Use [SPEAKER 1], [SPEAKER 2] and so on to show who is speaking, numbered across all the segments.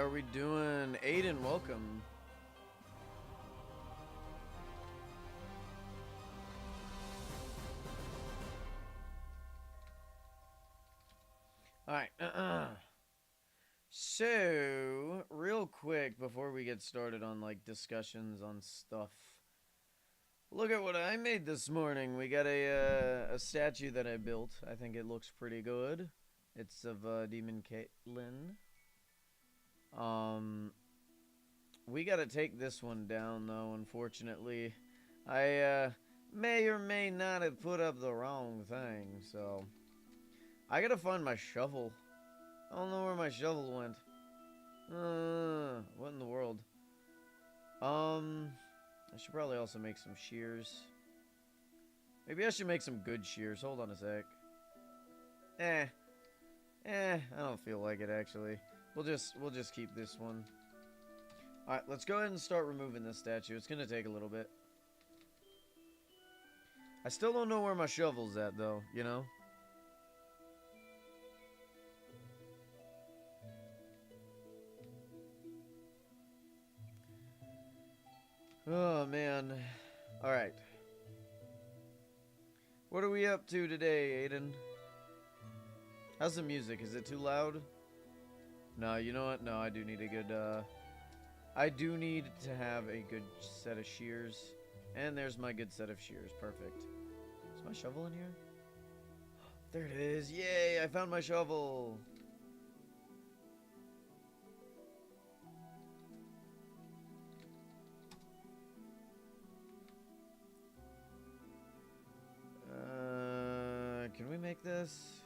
[SPEAKER 1] are we doing? Aiden, welcome. Alright. So, real quick, before we get started on, like, discussions on stuff. Look at what I made this morning. We got a statue that I built. I think it looks pretty good. It's of Demon Caitlyn. We gotta take this one down, though, unfortunately. I may or may not have put up the wrong thing, so... I gotta find my shovel. I don't know where my shovel went. What in the world? I should probably also make some shears. Maybe I should make some good shears. Hold on a sec. I don't feel like it, actually. We'll just keep this one. Alright, let's go ahead and start removing this statue. It's gonna take a little bit. I still don't know where my shovel's at, though, you know? Oh, man. Alright. What are we up to today, Aiden? How's the music? Is it too loud? No, you know what? No, I do need a good, I do need to have a good set of shears. And there's my good set of shears. Perfect. Is my shovel in here? There it is. Yay, I found my shovel. Can we make this?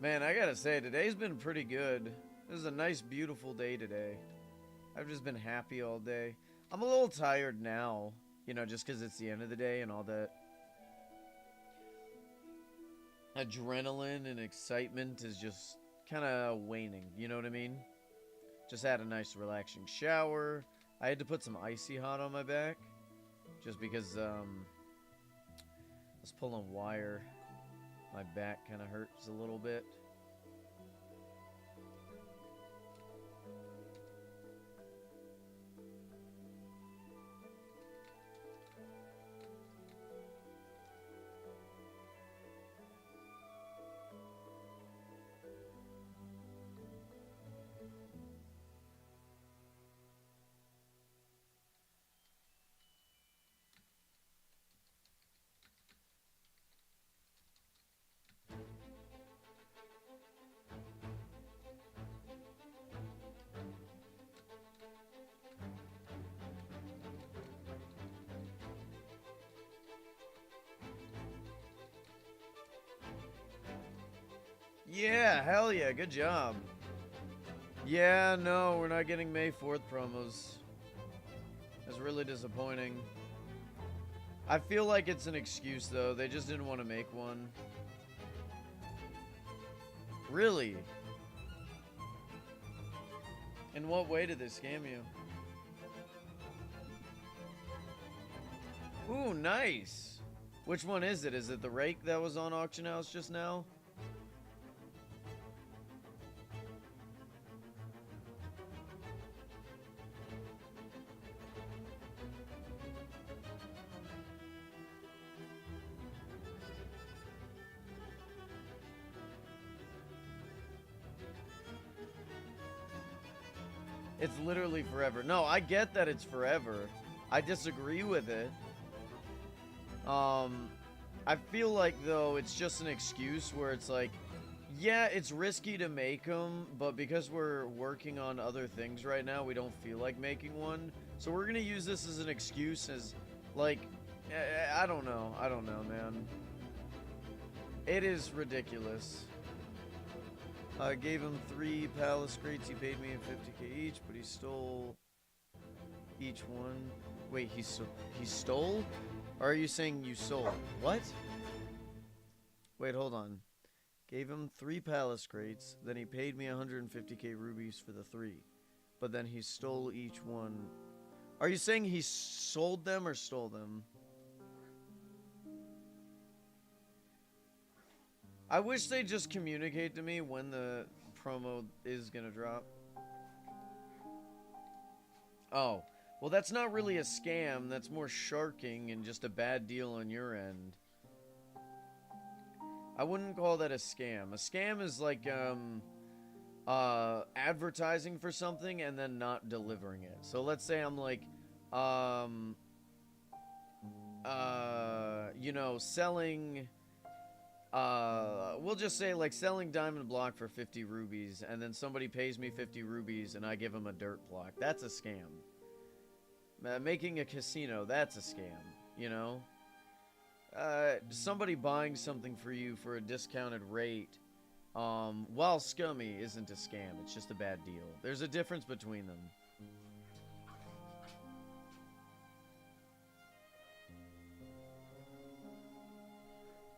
[SPEAKER 1] Man, I gotta say, today's been pretty good. This is a nice, beautiful day today. I've just been happy all day. I'm a little tired now, you know, just because it's the end of the day and all that adrenaline and excitement is just kind of waning, you know what I mean? Just had a nice, relaxing shower. I had to put some icy hot on my back just because, I was pulling wire. My back kind of hurts a little bit. Yeah, hell yeah, good job. Yeah, no, we're not getting May 4th promos. That's really disappointing. I feel like it's an excuse, though. They just didn't want to make one. Really? In what way did they scam you? Ooh, nice. Which one is it? Is it the rake that was on Auction House just now? It's literally forever. No, I get that it's forever. I disagree with it. I feel like, though, it's just an excuse where it's like, yeah, it's risky to make them, but because we're working on other things right now, we don't feel like making one. So we're gonna use this as an excuse as, like, I don't know. I don't know, man. It is ridiculous. I gave him 3 palace crates. He paid me 50k each, but he stole each one. Wait, he stole? Or are you saying you sold? What? Wait, hold on. Gave him 3 palace crates, then he paid me 150k rubies for the 3. But then he stole each one. Are you saying he sold them or stole them? I wish they'd just communicate to me when the promo is gonna drop. Oh, well, that's not really a scam. That's more sharking and just a bad deal on your end. I wouldn't call that a scam. A scam is like, advertising for something and then not delivering it. So let's say I'm like, you know, selling, we'll just say like selling diamond block for 50 rubies, and then somebody pays me 50 rubies and I give them a dirt block. That's a scam. Making a casino, that's a scam, you know? Somebody buying something for you for a discounted rate, while scummy, isn't a scam. It's just a bad deal. There's a difference between them.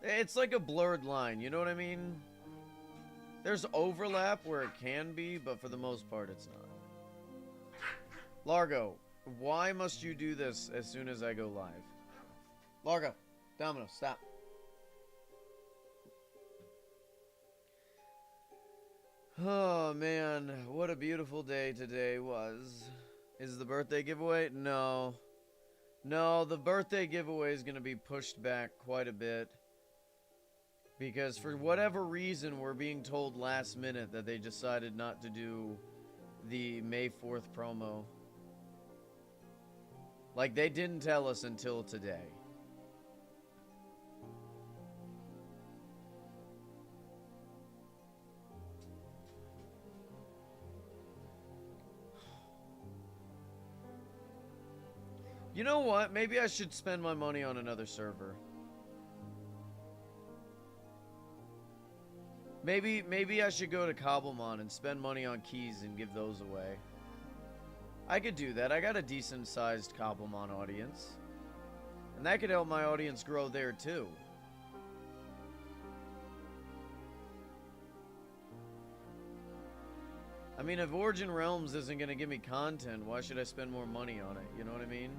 [SPEAKER 1] It's like a blurred line, you know what I mean? There's overlap where it can be, but for the most part, it's not. Largo, why must you do this as soon as I go live? Largo, Domino, stop. Oh, man, what a beautiful day today was. Is the birthday giveaway? No. No, the birthday giveaway is going to be pushed back quite a bit. Because for whatever reason, we're being told last minute that they decided not to do the May 4th promo. Like, they didn't tell us until today. You know what? Maybe I should spend my money on another server. Maybe I should go to Cobblemon and spend money on keys and give those away. I could do that. I got a decent-sized Cobblemon audience. And that could help my audience grow there, too. I mean, if Origin Realms isn't going to give me content, why should I spend more money on it? You know what I mean?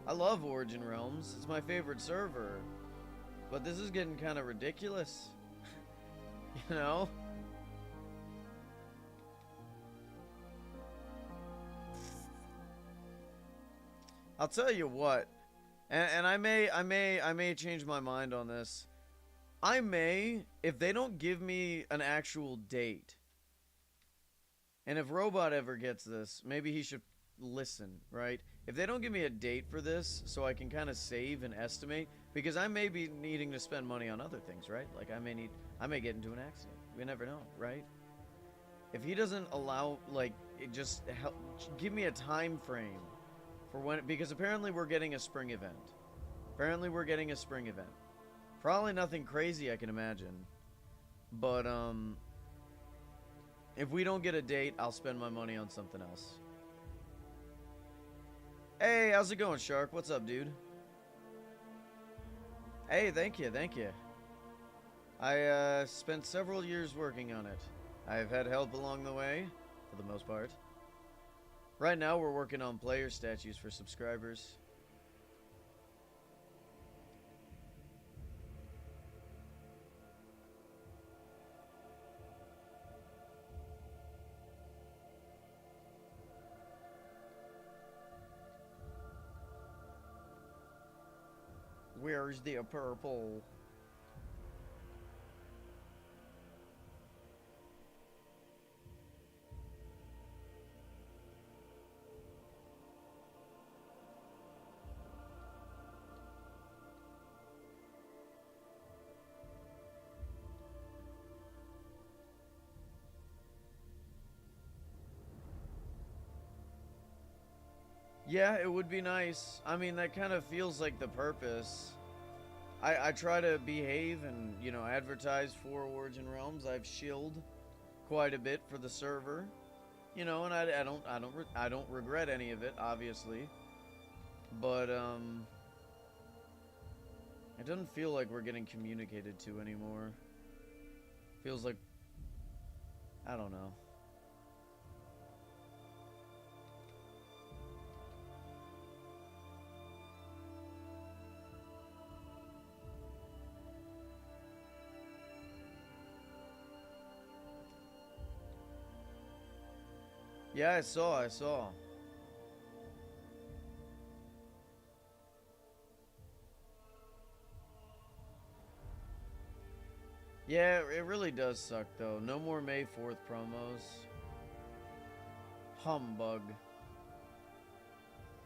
[SPEAKER 1] I love Origin Realms. It's my favorite server. But this is getting kind of ridiculous. You know? I'll tell you what. And I may change my mind on this. I may, if they don't give me an actual date. And if Robot ever gets this, maybe he should listen, right? If they don't give me a date for this, so I can kind of save and estimate, because I may be needing to spend money on other things, right? Like I may get into an accident. We never know, right? If he doesn't allow, like, it just help, give me a time frame for when, because apparently we're getting a spring event. Apparently we're getting a spring event. Probably nothing crazy, I can imagine. But, if we don't get a date, I'll spend my money on something else. Hey, how's it going, Shark? What's up, dude? Hey, thank you, thank you. I spent several years working on it. I've had help along the way, for the most part. Right now, we're working on player statues for subscribers. Where's the purple? Yeah, it would be nice. I mean, that kind of feels like the purpose. I try to behave and, you know, advertise for Origin Realms. I've shilled quite a bit for the server, you know, and I don't regret any of it, obviously. But it doesn't feel like we're getting communicated to anymore. Feels like, I don't know. Yeah, I saw. Yeah, it really does suck though. No more May 4th promos. Humbug.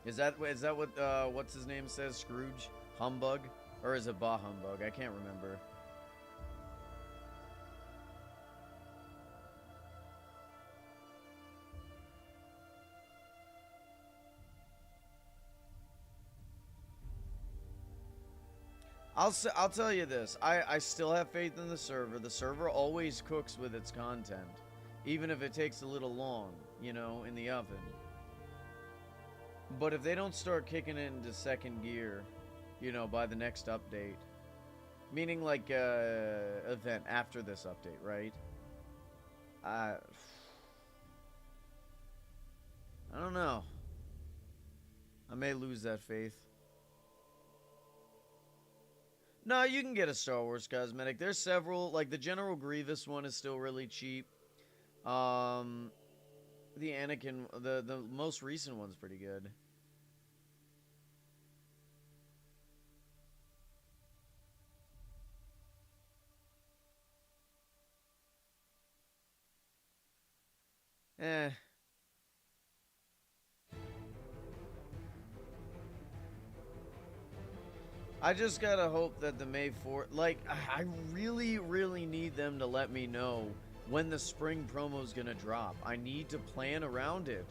[SPEAKER 1] Is that what what's his name says? Scrooge? Humbug? Or is it Bah Humbug? I can't remember. I'll tell you this. I still have faith in the server. The server always cooks with its content, even if it takes a little long, you know, in the oven. But if they don't start kicking it into second gear, you know, by the next update, meaning like event after this update, right? I I don't know. I may lose that faith. No, you can get a Star Wars cosmetic. There's several. Like the General Grievous one is still really cheap. Um, the Anakin, the most recent one's pretty good. Eh. I just gotta hope that the May 4th, like, I really, really need them to let me know when the spring promo's gonna drop. I need to plan around it.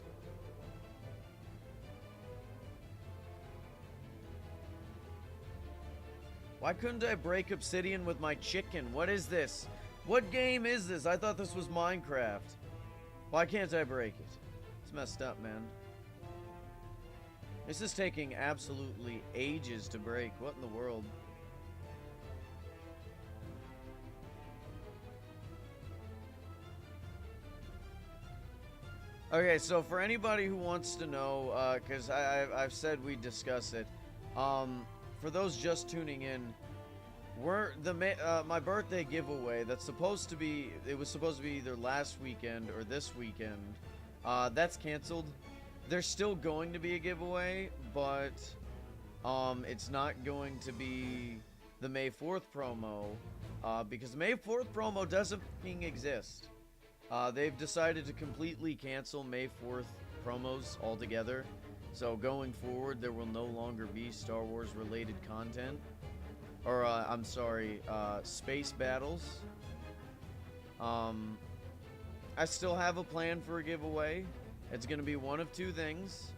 [SPEAKER 1] Why couldn't I break Obsidian with my chicken? What is this? What game is this? I thought this was Minecraft. Why can't I break it? It's messed up, man. This is taking absolutely ages to break. What in the world? Okay, so for anybody who wants to know, because I've said we discuss it, for those just tuning in, my birthday giveaway that's supposed to be, it was supposed to be either last weekend or this weekend, that's canceled. There's still going to be a giveaway, but it's not going to be the May 4th promo, because the May 4th promo doesn't fucking exist. They've decided to completely cancel May 4th promos altogether. So going forward, there will no longer be Star Wars related content. Or, I'm sorry, space battles. I still have a plan for a giveaway. It's going to be one of two things.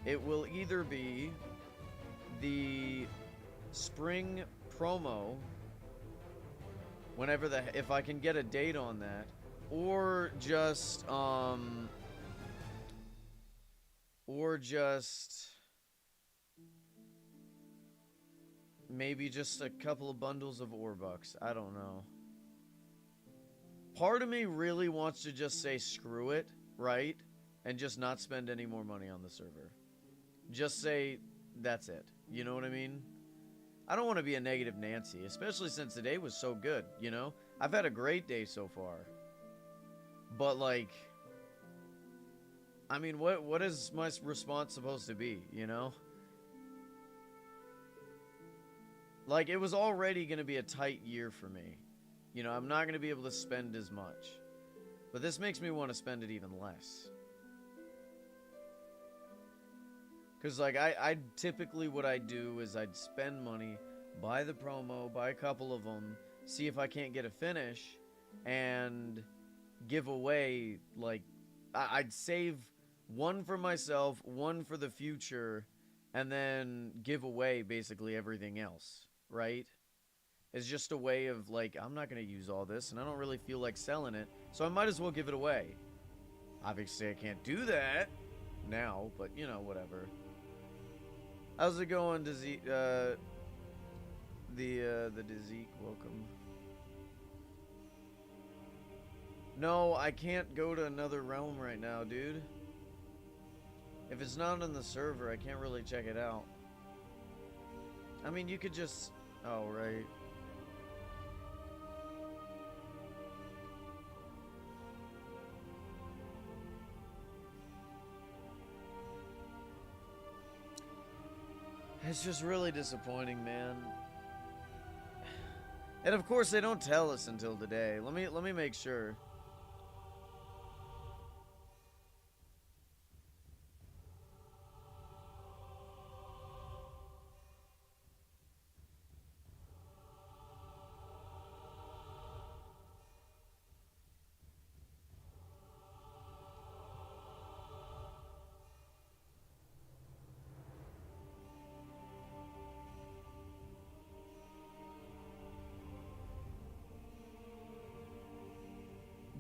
[SPEAKER 1] It will either be the spring promo, whenever if I can get a date on that, or just maybe just a couple of bundles of Orbucks. I don't know. Part of me really wants to just say screw it, right? And just not spend any more money on the server. Just say that's it. You know what I mean? I don't want to be a negative Nancy, especially since today was so good, you know? I've had a great day so far. But like, I mean, what is my response supposed to be, you know? Like, it was already going to be a tight year for me. You know, I'm not going to be able to spend as much. But this makes me want to spend it even less. Because, like, I typically, what I do is I'd spend money, buy the promo, buy a couple of them, see if I can't get a finish, and give away, like, I'd save one for myself, one for the future, and then give away basically everything else, right? It's just a way of, like, I'm not going to use all this, and I don't really feel like selling it, so I might as well give it away. Obviously, I can't do that now, but, you know, whatever. How's it going, Dezeke? The Dezeke, welcome. No, I can't go to another realm right now, dude. If it's not on the server, I can't really check it out. I mean, you could just... Oh, right. It's just really disappointing, man. And of course they don't tell us until today. Let me make sure.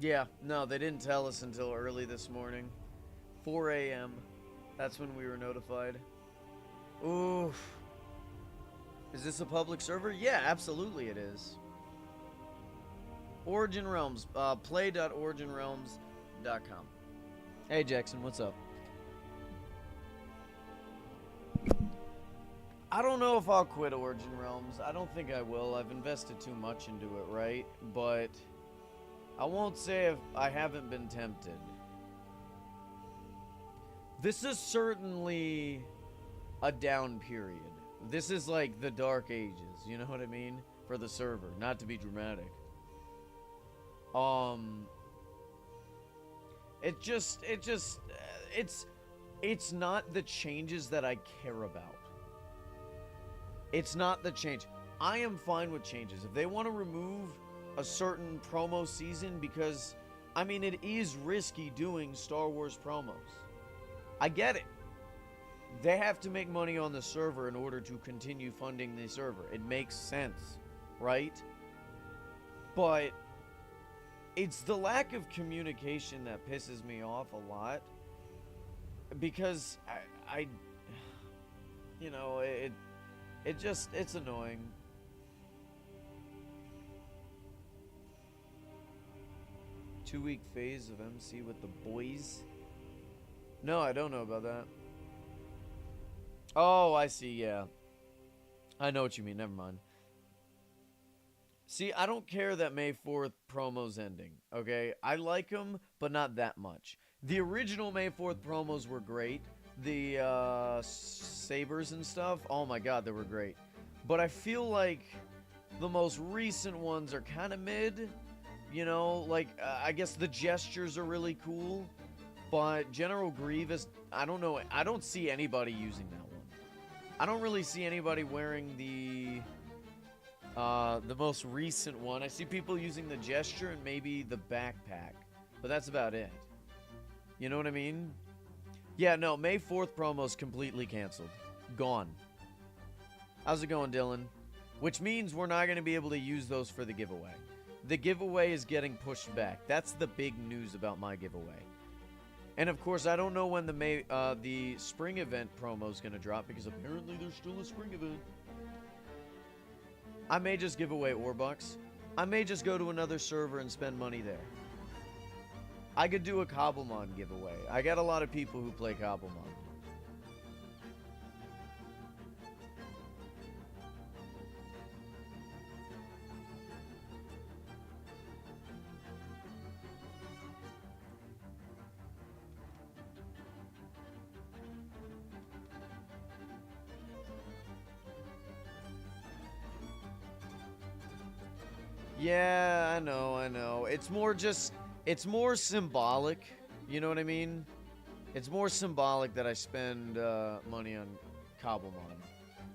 [SPEAKER 1] Yeah, no, they didn't tell us until early this morning. 4 a.m. That's when we were notified. Oof. Is this a public server? Yeah, absolutely it is. Origin Realms. Play.originrealms.com. Hey, Jackson, what's up? I don't know if I'll quit Origin Realms. I don't think I will. I've invested too much into it, right? But I won't say if I haven't been tempted. This is certainly a down period. This is like the Dark Ages, you know what I mean? For the server, not to be dramatic. It's not the changes that I care about. It's not the change. I am fine with changes. If they want to remove a certain promo season, because, I mean, it is risky doing Star Wars promos. I get it. They have to make money on the server in order to continue funding the server. It makes sense, right? But it's the lack of communication that pisses me off a lot. Because I you know, it's annoying. Two-week phase of MC with the boys? No, I don't know about that. Oh, I see, yeah. I know what you mean, never mind. See, I don't care that May 4th promo's ending, okay? I like them, but not that much. The original May 4th promos were great. The sabers and stuff, oh my god, they were great. But I feel like the most recent ones are kind of mid. You know, like, I guess the gestures are really cool. But General Grievous, I don't know. I don't see anybody using that one. I don't really see anybody wearing the most recent one. I see people using the gesture and maybe the backpack. But that's about it. You know what I mean? Yeah, no, May 4th promo's completely canceled. Gone. How's it going, Dylan? Which means we're not going to be able to use those for the giveaway. The giveaway is getting pushed back. That's the big news about my giveaway. And of course, I don't know when the spring event promo is going to drop, because apparently there's still a spring event. I may just give away Orbucks. I may just go to another server and spend money there. I could do a Cobblemon giveaway. I got a lot of people who play Cobblemon. Yeah, I know. It's more symbolic. You know what I mean? It's more symbolic that I spend money on Cobblemon.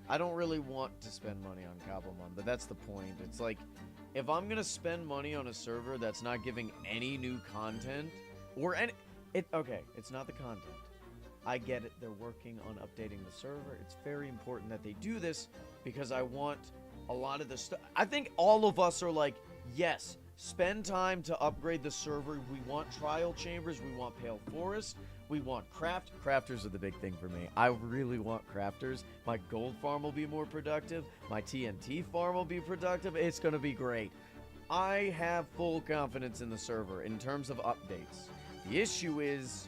[SPEAKER 1] I don't really want to spend money on Cobblemon, but that's the point. It's like, if I'm gonna spend money on a server that's not giving any new content, or any... Okay, it's not the content. I get it. They're working on updating the server. It's very important that they do this, because I want a lot of the stuff. I think all of us are like, yes, spend time to upgrade the server. We want trial chambers. We want Pale Forest. We want crafters are the big thing for me. I really want crafters. My gold farm will be more productive. My TNT farm will be productive. It's going to be great. I have full confidence in the server in terms of updates. The issue is,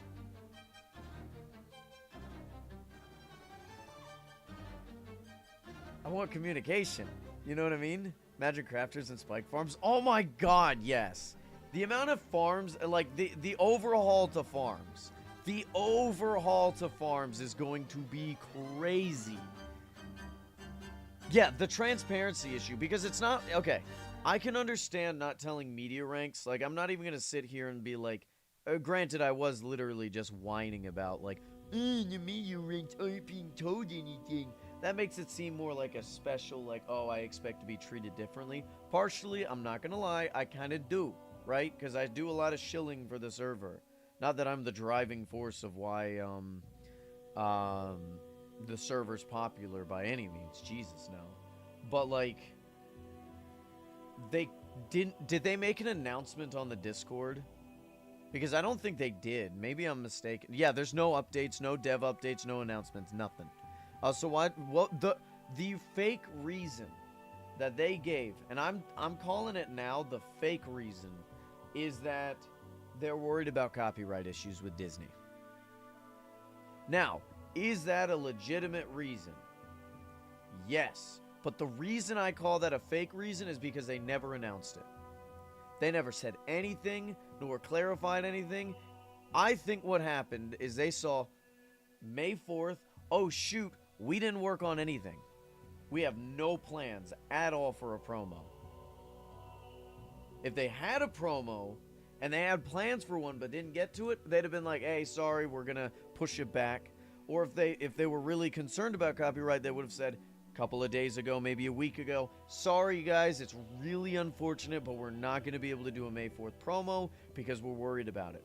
[SPEAKER 1] I want communication. You know what I mean? Magic crafters and spike farms. Oh my god, yes. The amount of farms, like the overhaul to farms. The overhaul to farms is going to be crazy. Yeah, the transparency issue, because it's not okay. I can understand not telling media ranks. Like, I'm not even gonna sit here and be like, granted, I was literally just whining about like, the media ranks aren't being told anything. That makes it seem more like a special, like, oh, I expect to be treated differently. Partially, I'm not gonna lie, I kind of do, right? Because I do a lot of shilling for the server. Not that I'm the driving force of why um, the server's popular by any means. Jesus, no. But like, they did they make an announcement on the Discord? Because I don't think they did. Maybe I'm mistaken. Yeah, there's no updates, no dev updates, no announcements, nothing. So what the fake reason that they gave, and I'm calling it now, the fake reason is that they're worried about copyright issues with Disney. Now, is that a legitimate reason? Yes. But the reason I call that a fake reason is because they never announced it. They never said anything, nor clarified anything. I think what happened is they saw May 4th, oh shoot, we didn't work on anything. We have no plans at all for a promo. If they had a promo, and they had plans for one but didn't get to it, they'd have been like, hey, sorry, we're gonna push it back. Or if they were really concerned about copyright, they would have said a couple of days ago, maybe a week ago, sorry guys, it's really unfortunate, but we're not gonna be able to do a May 4th promo because we're worried about it.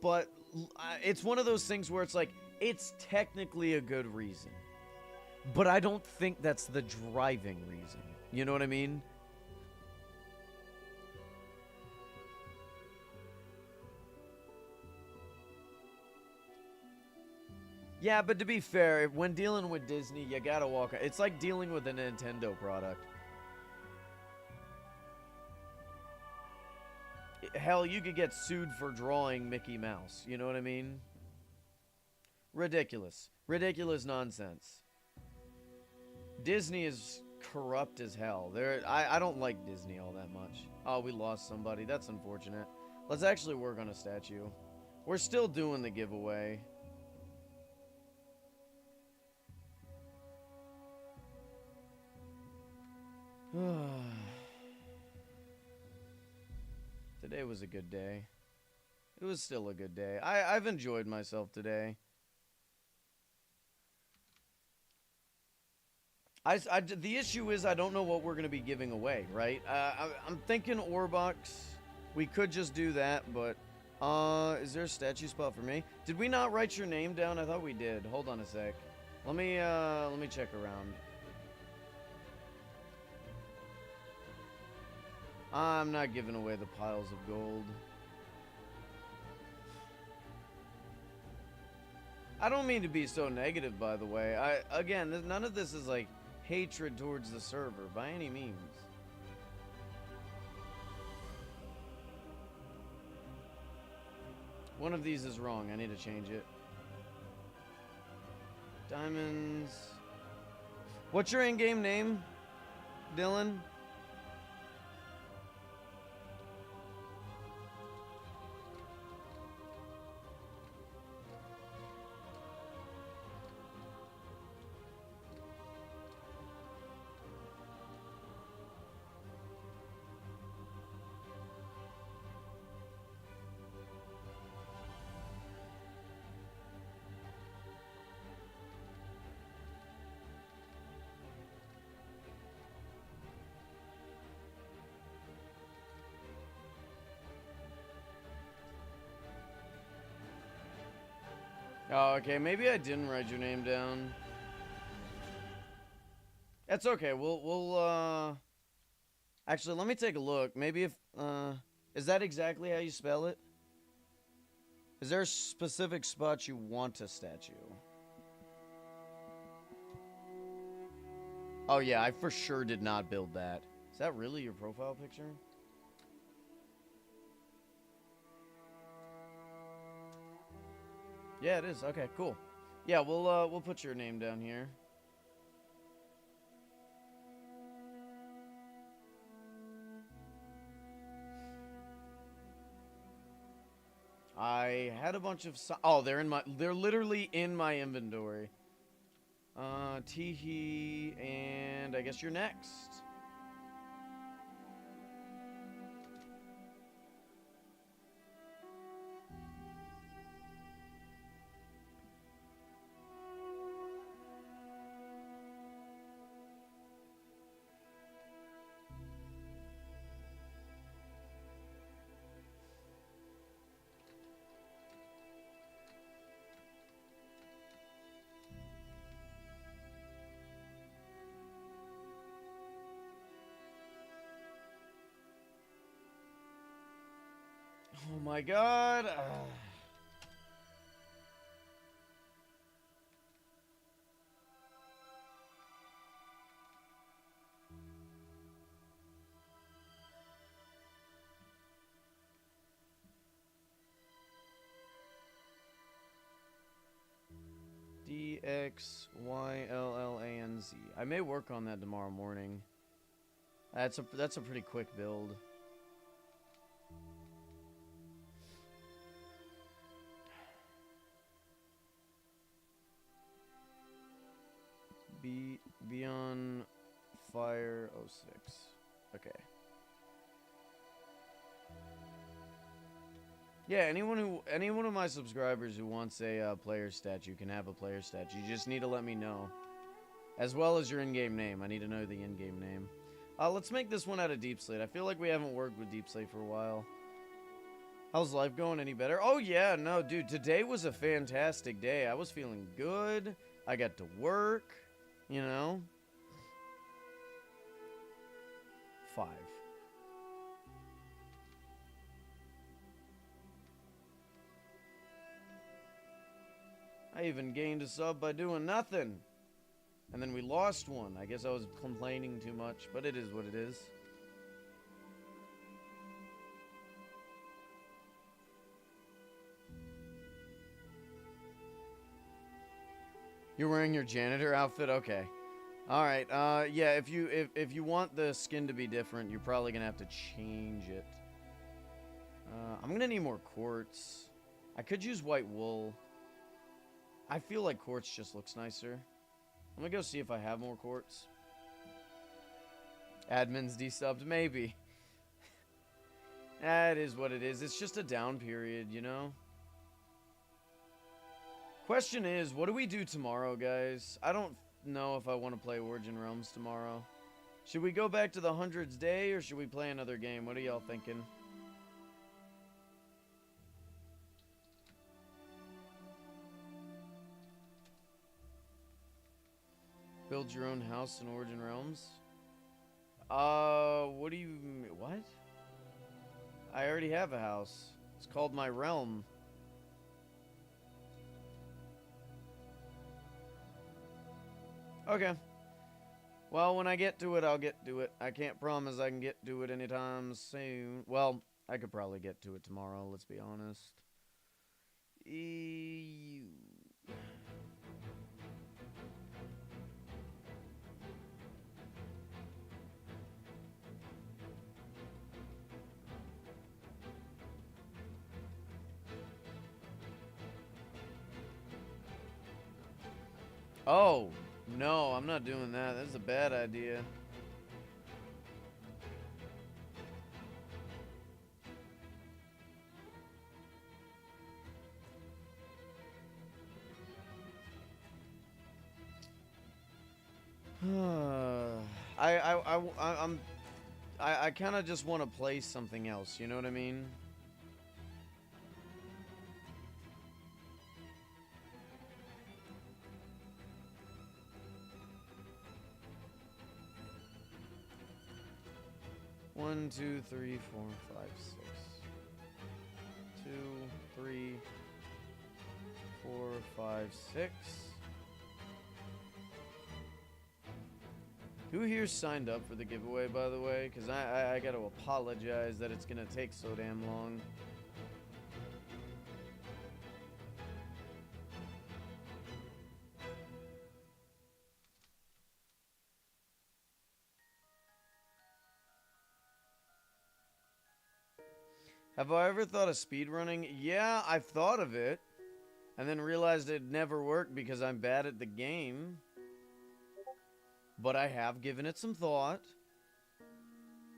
[SPEAKER 1] But it's one of those things where it's like, it's technically a good reason, but I don't think that's the driving reason. You know what I mean? Yeah, but to be fair, when dealing with Disney, you gotta walk. It's like dealing with a Nintendo product. Hell, you could get sued for drawing Mickey Mouse. You know what I mean? Ridiculous. Ridiculous nonsense. Disney is corrupt as hell. I don't like Disney all that much. Oh, we lost somebody. That's unfortunate. Let's actually work on a statue. We're still doing the giveaway. Today was a good day. It was still a good day. I've enjoyed myself today. The issue is I don't know what we're going to be giving away, right? I'm thinking Orbox. We could just do that, but is there a statue spot for me? Did we not write your name down? I thought we did. Hold on a sec. Let me check around. I'm not giving away the piles of gold. I don't mean to be so negative, by the way. Again, none of this is like hatred towards the server by any means. One of these is wrong. I need to change it. Diamonds. What's your in-game name, Dylan? Oh, okay. Maybe I didn't write your name down. That's okay. We'll actually, let me take a look. Maybe if is that exactly how you spell it? Is there a specific spot you want a statue? Oh yeah, I for sure did not build that. Is that really your profile picture? Yeah, it is. Okay, cool. Yeah, we'll put your name down here. I had a bunch of oh, they're literally in my inventory. Teehee, and I guess you're next. Oh my god. DXYLLANZ. I may work on that tomorrow morning. That's a pretty quick build. Beyond Fire 06. Okay. Yeah, any one of my subscribers who wants a player statue can have a player statue. You just need to let me know. As well as your in-game name. I need to know the in-game name. Let's make this one out of Deep Slate. I feel like we haven't worked with Deep Slate for a while. How's life going? Any better? Oh, yeah. No, dude. Today was a fantastic day. I was feeling good. I got to work. You know? 5. I even gained a sub by doing nothing. And then we lost one. I guess I was complaining too much, but it is what it is. You're wearing your janitor outfit? Okay. Alright, yeah, if you want the skin to be different, you're probably gonna have to change it. I'm gonna need more quartz. I could use white wool. I feel like quartz just looks nicer. I'm gonna go see if I have more quartz. Admin's desubbed, maybe. That is what it is. It's just a down period, you know? Question is, what do we do tomorrow, guys? I don't know if I want to play Origin Realms tomorrow. Should we go back to the Hundreds Day, or should we play another game? What are y'all thinking? Build your own house in Origin Realms? What do you... What? I already have a house. It's called my realm. Okay. Well, when I get to it, I'll get to it. I can't promise I can get to it anytime soon. Well, I could probably get to it tomorrow, let's be honest. Oh, no, I'm not doing that. That's a bad idea. I kind of just want to play something else, you know what I mean? One, two, three, 4, 5, 6. 2, 3, 4, 5, 6. Who here signed up for the giveaway, by the way? Because I got to apologize that it's going to take so damn long. Have I ever thought of speedrunning? Yeah, I've thought of it. And then realized it'd never work because I'm bad at the game. But I have given it some thought.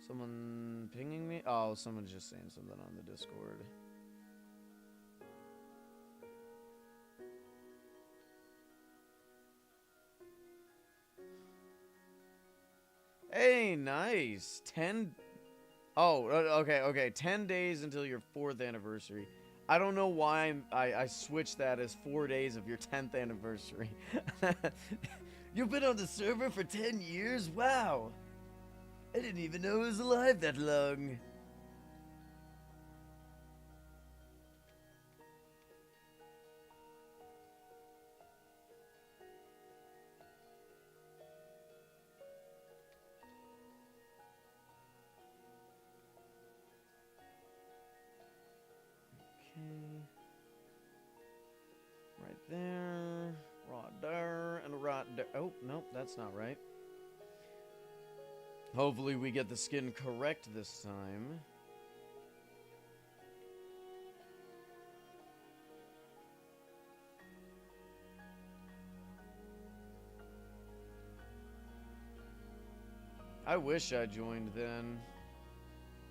[SPEAKER 1] Someone pinging me? Oh, someone's just saying something on the Discord. Hey, nice. 10... Oh, okay. 10 days until your 4th anniversary. I don't know why I switched that as 4 days of your 10th anniversary. You've been on the server for 10 years? Wow. I didn't even know it was alive that long. Right there. Right there. And right there. Oh, nope, that's not right. Hopefully we get the skin correct this time. I wish I joined then.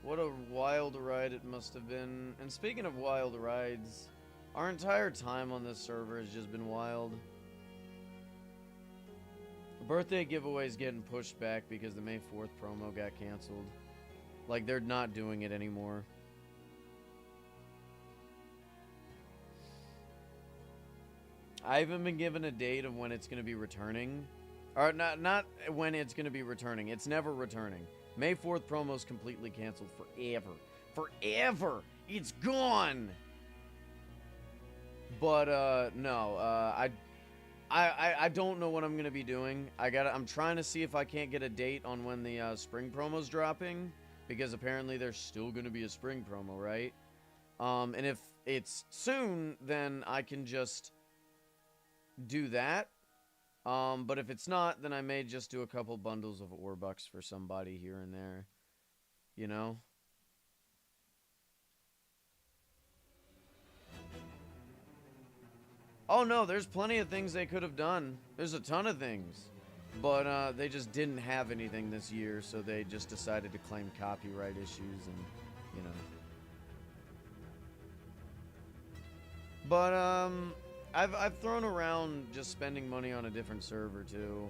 [SPEAKER 1] What a wild ride it must have been. And speaking of wild rides, our entire time on this server has just been wild. The birthday giveaway's getting pushed back because the May 4th promo got canceled. Like, they're not doing it anymore. I haven't been given a date of when it's going to be returning. Or, not when it's going to be returning. It's never returning. May 4th promo's completely canceled forever. Forever! It's gone! But, no, I don't know what I'm gonna be doing. I'm trying to see if I can't get a date on when the spring promo's dropping, because apparently there's still gonna be a spring promo, right? And if it's soon, then I can just do that. But if it's not, then I may just do a couple bundles of Orbucks for somebody here and there, you know? Oh no, there's plenty of things they could have done. There's a ton of things. But they just didn't have anything this year, so they just decided to claim copyright issues and, you know. But I've thrown around just spending money on a different server too.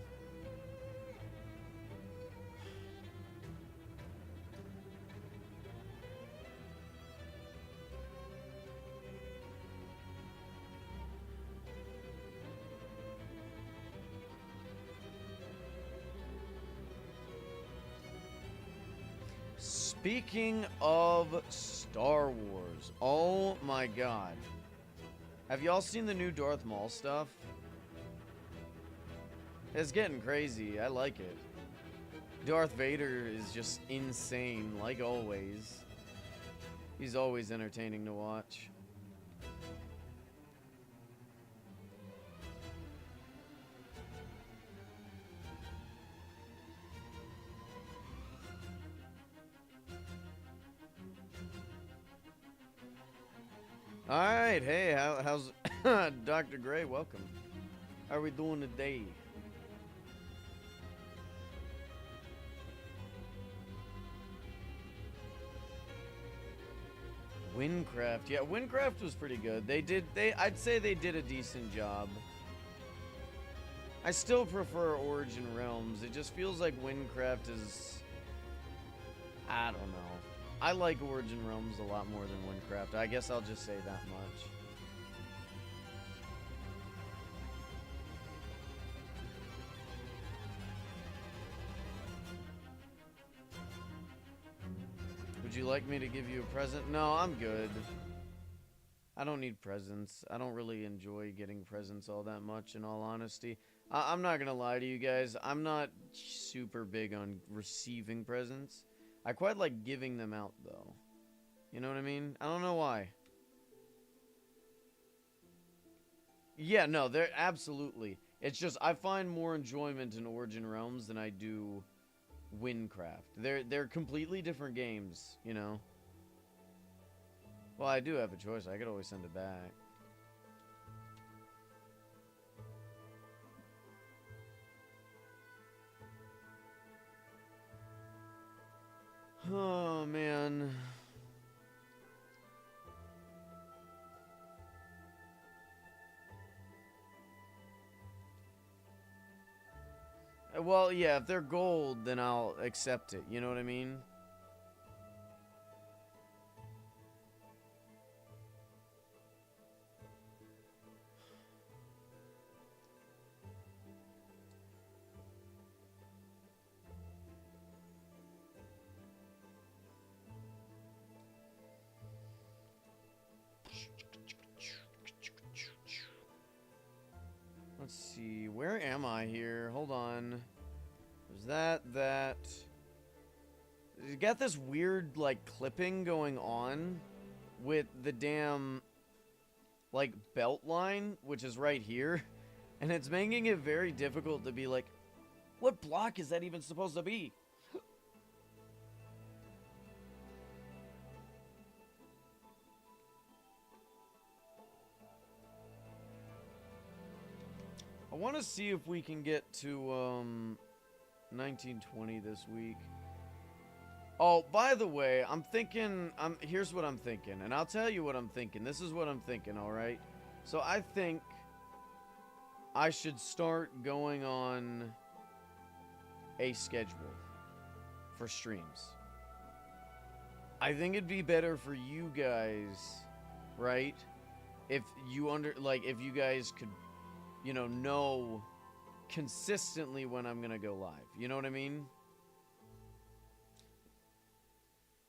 [SPEAKER 1] Speaking of Star Wars, oh my god. Have y'all seen the new Darth Maul stuff? It's getting crazy. I like it. Darth Vader is just insane, like always. He's always entertaining to watch. Alright, hey, how's Dr. Gray, welcome. How are we doing today? Windcraft, yeah, Windcraft was pretty good. I'd say they did a decent job. I still prefer Origin Realms. It just feels like Windcraft is, I don't know. I like Origin Realms a lot more than Windcraft. I guess I'll just say that much. Would you like me to give you a present? No, I'm good. I don't need presents. I don't really enjoy getting presents all that much, in all honesty. I'm not gonna lie to you guys. I'm not super big on receiving presents. I quite like giving them out, though. You know what I mean? I don't know why. Yeah, no, they're absolutely. It's just I find more enjoyment in Origin Realms than I do Windcraft. They're completely different games, you know. Well, I do have a choice. I could always send it back. Oh, man. Well, yeah, if they're gold, then I'll accept it. You know what I mean? Let's see. Where am I here? Hold on. There's that. You got this weird, like, clipping going on with the damn, like, belt line, which is right here. And it's making it very difficult to be like, what block is that even supposed to be? I want to see if we can get to, 1920 this week. Oh, by the way, I'm thinking, here's what I'm thinking, and I'll tell you what I'm thinking. This is what I'm thinking, alright? So I think I should start going on a schedule for streams. I think it'd be better for you guys, right? If you if you guys could, you know consistently when I'm gonna go live. You know what I mean?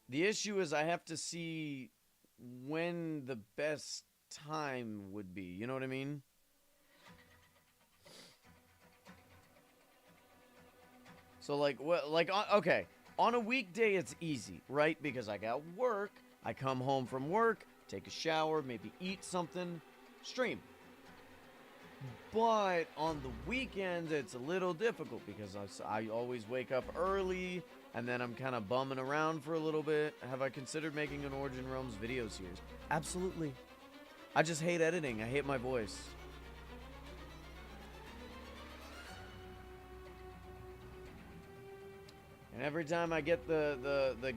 [SPEAKER 1] The issue is I have to see when the best time would be. You know what I mean? So, like, what? Like, okay. On a weekday, it's easy, right? Because I got work. I come home from work, take a shower, maybe eat something, stream. But on the weekends, it's a little difficult because I always wake up early, and then I'm kind of bumming around for a little bit. Have I considered making an Origin Realms video series? Absolutely. I just hate editing. I hate my voice. And every time I get the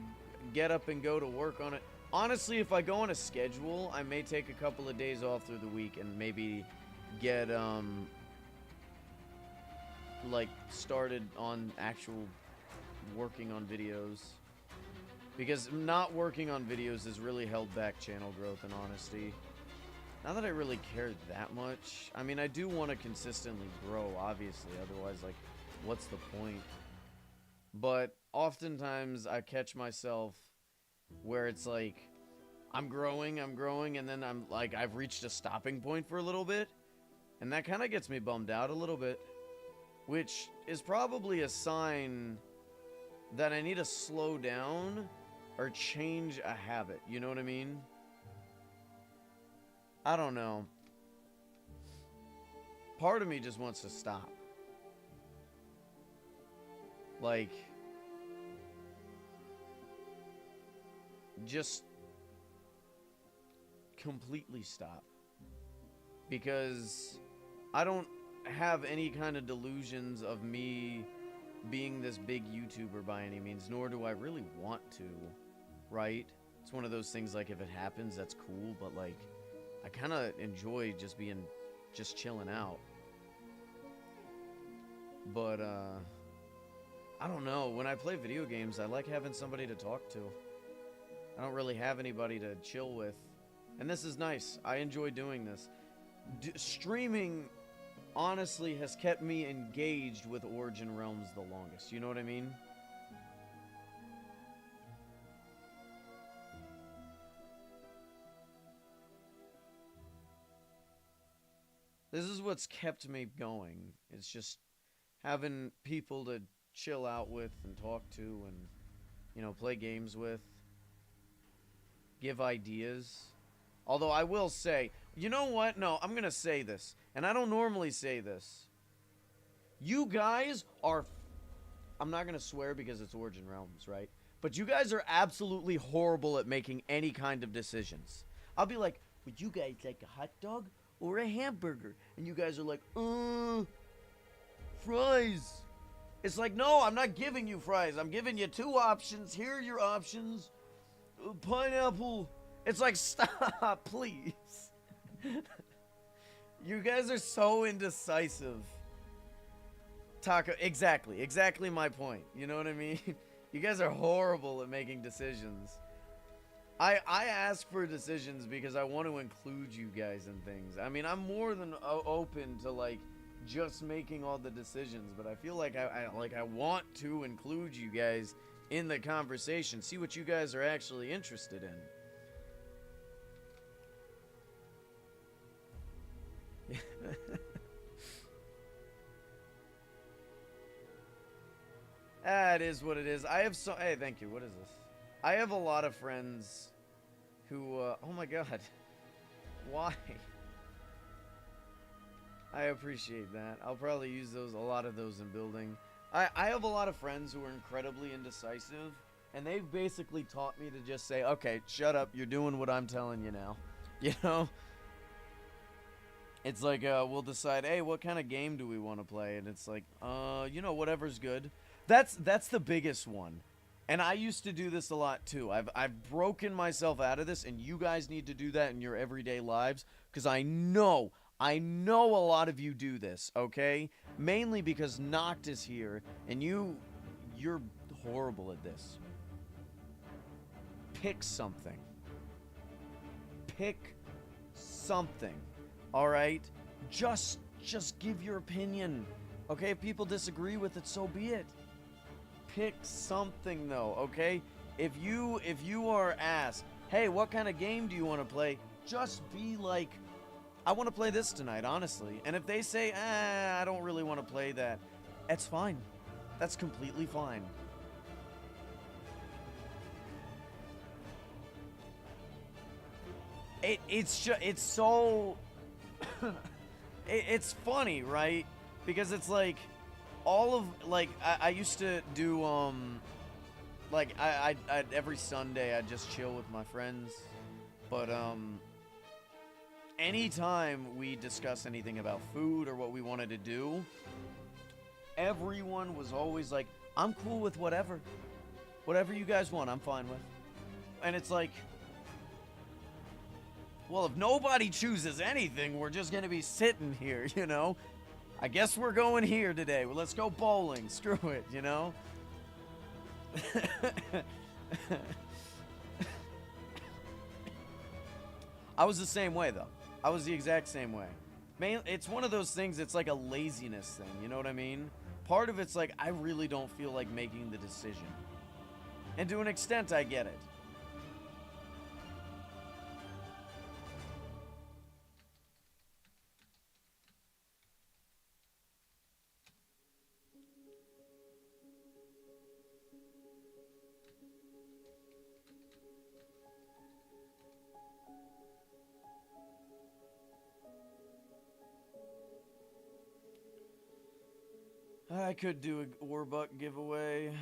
[SPEAKER 1] get up and go to work on it. Honestly, if I go on a schedule, I may take a couple of days off through the week and maybe get like started on actual working on videos, because not working on videos has really held back channel growth, in honesty. Not that I really care that much. I mean, I do want to consistently grow, obviously, otherwise, like, what's the point? But oftentimes I catch myself where it's like I'm growing, and then I'm like, I've reached a stopping point for a little bit. And that kind of gets me bummed out a little bit, which is probably a sign that I need to slow down or change a habit. You know what I mean? I don't know. Part of me just wants to stop. Like, just completely stop. Because I don't have any kind of delusions of me being this big YouTuber by any means, nor do I really want to, right? It's one of those things, like, if it happens, that's cool, but, like, I kind of enjoy just chilling out. But, I don't know. When I play video games, I like having somebody to talk to. I don't really have anybody to chill with. And this is nice. I enjoy doing this. Streaming, honestly, has kept me engaged with Origin Realms the longest. You know what I mean? This is what's kept me going. It's just having people to chill out with and talk to and, you know, play games with. Give ideas. Although I will say, you know what? No, I'm going to say this. And I don't normally say this. You guys are... I'm not going to swear because it's Origin Realms, right? But you guys are absolutely horrible at making any kind of decisions. I'll be like, would you guys like a hot dog or a hamburger? And you guys are like, fries. It's like, no, I'm not giving you fries. I'm giving you two options. Here are your options. Pineapple. It's like, stop, please. You guys are so indecisive. Taco, exactly my point. You know what I mean? You guys are horrible at making decisions. I ask for decisions because I want to include you guys in things. I mean, I'm more than open to like just making all the decisions, but I feel like I want to include you guys in the conversation, see what you guys are actually interested in. It is what it is. I have so. Hey, thank you. What is this? I have a lot of friends who. Oh my god. Why? I appreciate that. I'll probably use a lot of those in building. I have a lot of friends who are incredibly indecisive, and they've basically taught me to just say, okay, shut up. You're doing what I'm telling you now. You know? It's like, we'll decide, hey, what kind of game do we want to play? And it's like, whatever's good. That's the biggest one. And I used to do this a lot too. I've broken myself out of this, and you guys need to do that in your everyday lives, because I know a lot of you do this, okay? Mainly because Noct is here, and you're horrible at this. Pick something. Pick something. All right? Just give your opinion. Okay? If people disagree with it, so be it. Pick something though, okay? If you are asked, "Hey, what kind of game do you want to play?" Just be like, "I want to play this tonight, honestly." And if they say, "I don't really want to play that." That's fine. That's completely fine. It's so it's funny, right? Because it's like all of like I used to do like I every Sunday I'd just chill with my friends, but anytime we discuss anything about food or what we wanted to do, everyone was always like, "I'm cool with whatever you guys want, I'm fine with." And it's like, well, if nobody chooses anything, we're just gonna be sitting here, you know? I guess we're going here today. Well, let's go bowling. Screw it, you know? I was the same way, though. I was the exact same way. Man, it's one of those things, it's like a laziness thing, you know what I mean? Part of it's like, I really don't feel like making the decision. And to an extent, I get it. I could do a Warbuck giveaway.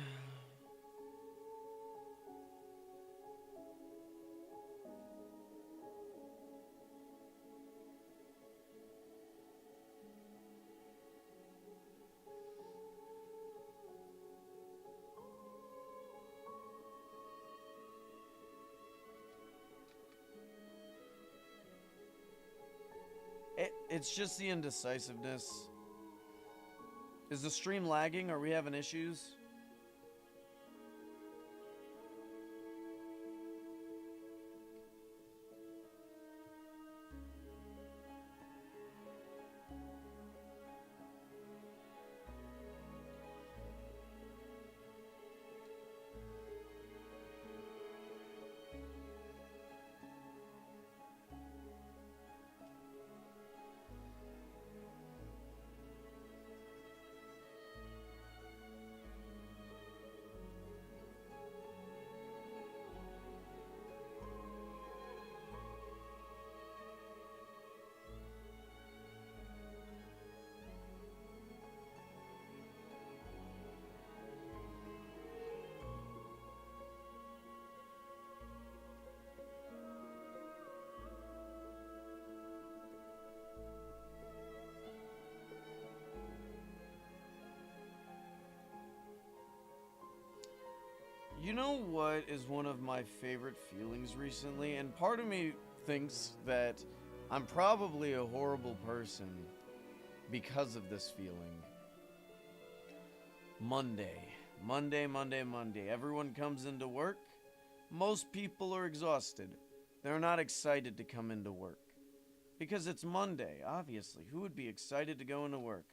[SPEAKER 1] It's just the indecisiveness. Is the stream lagging? Are we having issues? You know what is one of my favorite feelings recently? And part of me thinks that I'm probably a horrible person because of this feeling. Monday. Monday, Monday, Monday. Everyone comes into work. Most people are exhausted. They're not excited to come into work. Because it's Monday, obviously. Who would be excited to go into work?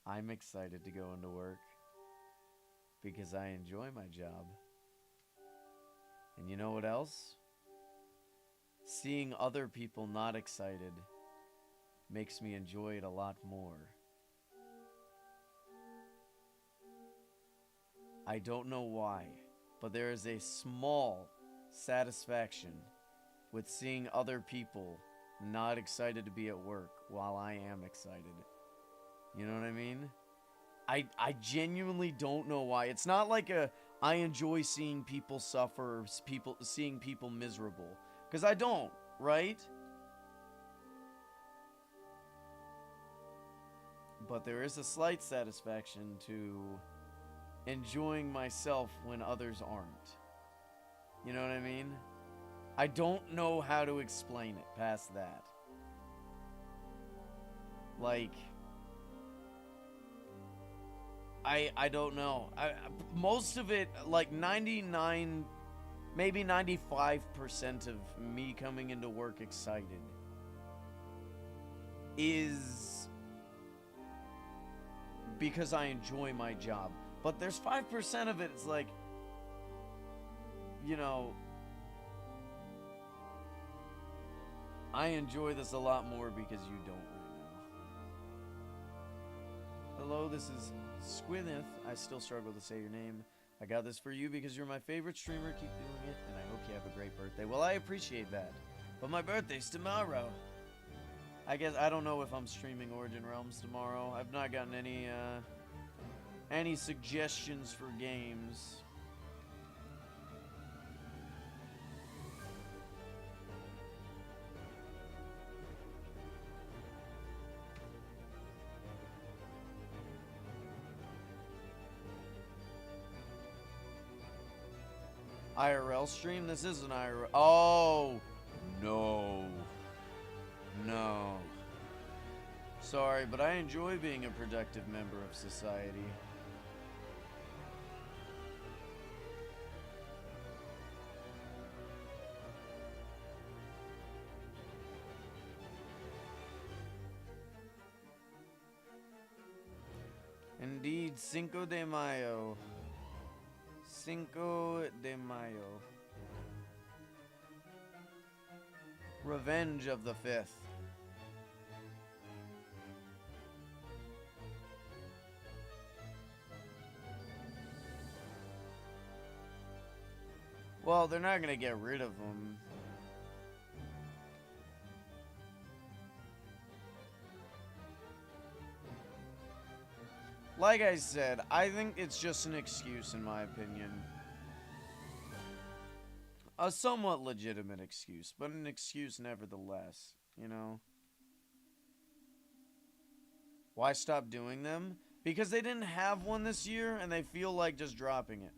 [SPEAKER 1] I'm excited to go into work. Because I enjoy my job. And you know what else? Seeing other people not excited makes me enjoy it a lot more. I don't know why, but there is a small satisfaction with seeing other people not excited to be at work while I am excited. You know what I mean? I genuinely don't know why. It's not like I enjoy seeing people suffer, seeing people miserable. Because I don't, right? But there is a slight satisfaction to enjoying myself when others aren't. You know what I mean? I don't know how to explain it past that. Like, I don't know. Most of it, like 99, maybe 95% of me coming into work excited is because I enjoy my job. But there's 5% of it, it's like, you know, I enjoy this a lot more because you don't right now. Hello, this is Squineth. I still struggle to say your name. I got this for you because you're my favorite streamer. Keep doing it, and I hope you have a great birthday. Well, I appreciate that. But my birthday's tomorrow. I guess I don't know if I'm streaming Origin Realms tomorrow. I've not gotten any suggestions for games. IRL stream? This is an IRL. Oh, no. No. Sorry, but I enjoy being a productive member of society. Indeed, Cinco de Mayo. Cinco de Mayo. Revenge of the 5th. Well, they're not gonna get rid of them. Like I said, I think it's just an excuse in my opinion. A somewhat legitimate excuse, but an excuse nevertheless, you know? Why stop doing them? Because they didn't have one this year and they feel like just dropping it.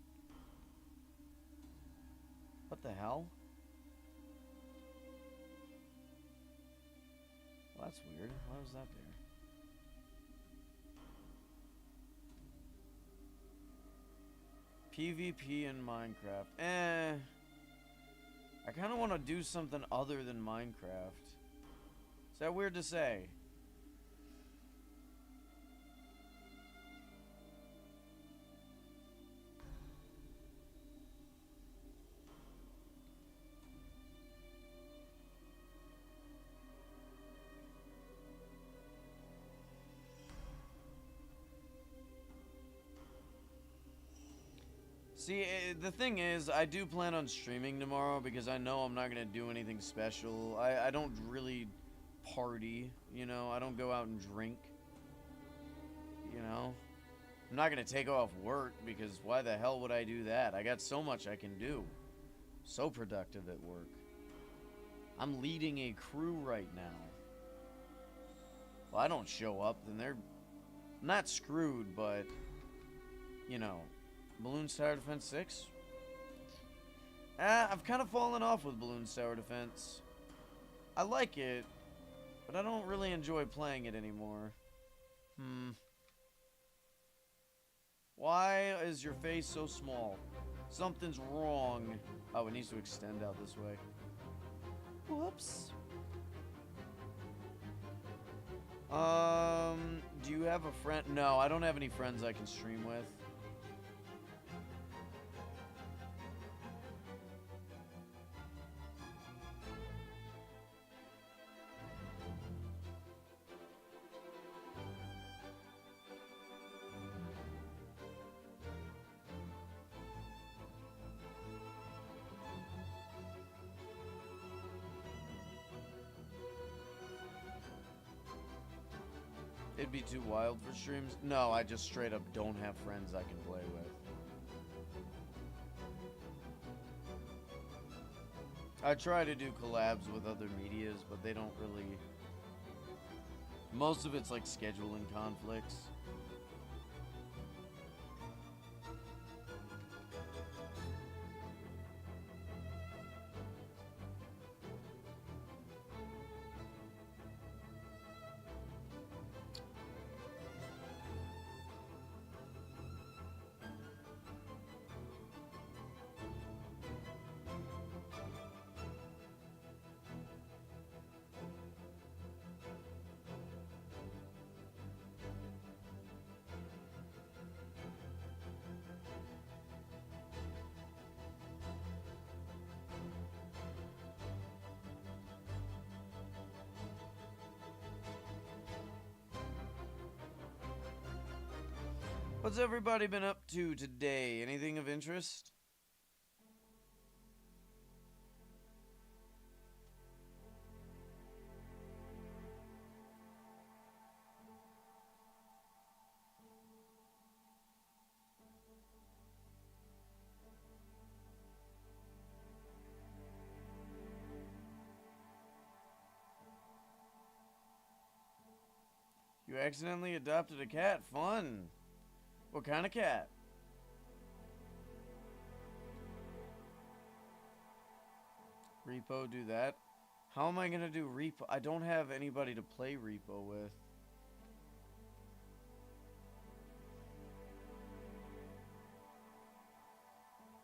[SPEAKER 1] What the hell? Well, that's weird. Why was that there? PvP in Minecraft. I kind of want to do something other than Minecraft. Is that weird to say? See, the thing is, I do plan on streaming tomorrow because I know I'm not going to do anything special. I don't really party, you know? I don't go out and drink, you know? I'm not going to take off work because why the hell would I do that? I got so much I can do. So productive at work. I'm leading a crew right now. Well, I don't show up, then they're not screwed, but, you know, Balloons Tower Defense 6? I've kind of fallen off with Balloons Tower Defense. I like it, but I don't really enjoy playing it anymore. Why is your face so small? Something's wrong. Oh, it needs to extend out this way. Whoops. Do you have a friend? No, I don't have any friends I can stream with. It'd be too wild for streams. No, I just straight up don't have friends I can play with. I try to do collabs with other medias, but they don't really... Most of it's like scheduling conflicts. What's everybody been up to today? Anything of interest? You accidentally adopted a cat. Fun. What kind of cat? Repo, do that. How am I gonna do Repo? I don't have anybody to play Repo with.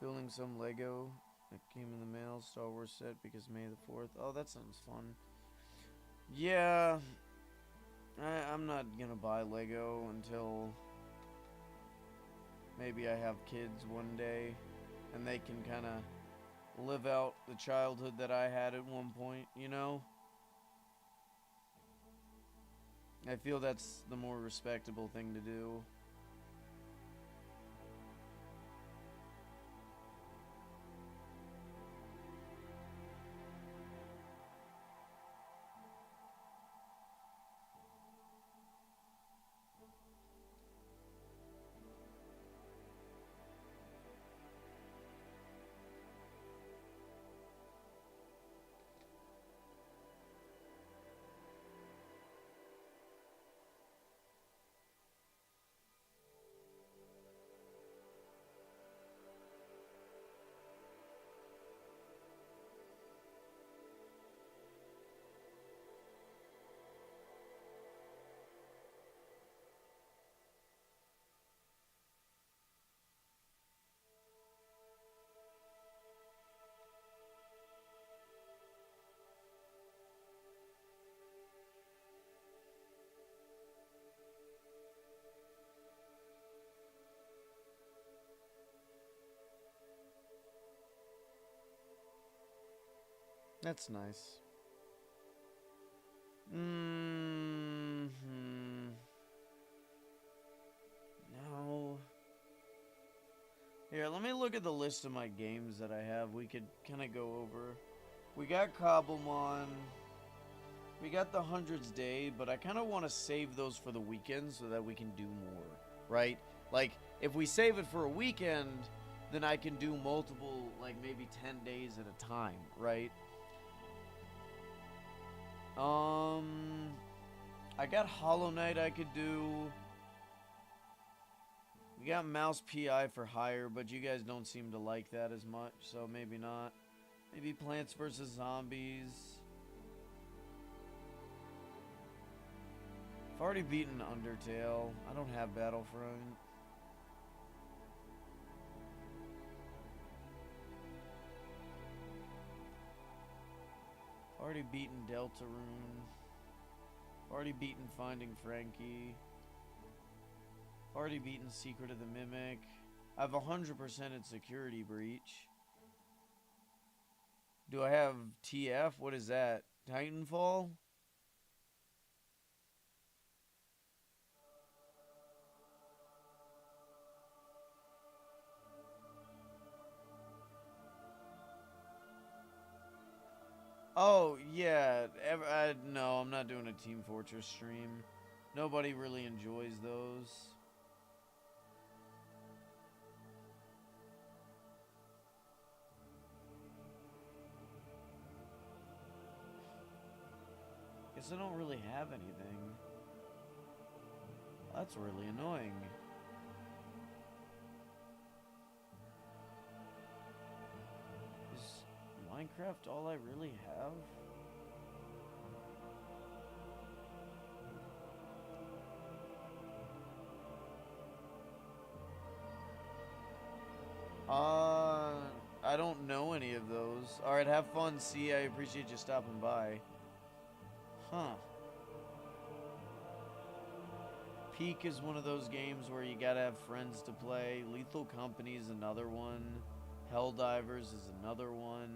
[SPEAKER 1] Building some Lego that came in the mail. Star Wars set because May the 4th. Oh, that sounds fun. Yeah. I'm not gonna buy Lego until... maybe I have kids one day, and they can kind of live out the childhood that I had at one point, you know? I feel that's the more respectable thing to do. That's nice. No. Here, let me look at the list of my games that I have. We could kind of go over. We got Cobblemon. We got the Hundreds Day, but I kind of want to save those for the weekend so that we can do more, right? Like, if we save it for a weekend, then I can do multiple, like maybe 10 days at a time, right? I got Hollow Knight I could do. We got Mouse PI for hire, but you guys don't seem to like that as much, so maybe not. Maybe Plants vs. Zombies. I've already beaten Undertale. I don't have Battlefront. Already beaten Deltarune. Already beaten Finding Frankie. Already beaten Secret of the Mimic. I've 100% in Security Breach. Do I have TF? What is that? Titanfall? Oh, yeah. No, I'm not doing a Team Fortress stream. Nobody really enjoys those. Guess I don't really have anything. That's really annoying. Is Minecraft all I really have? I don't know any of those. Alright, have fun. See, I appreciate you stopping by. Huh. Peak is one of those games where you gotta have friends to play. Lethal Company is another one. Helldivers is another one.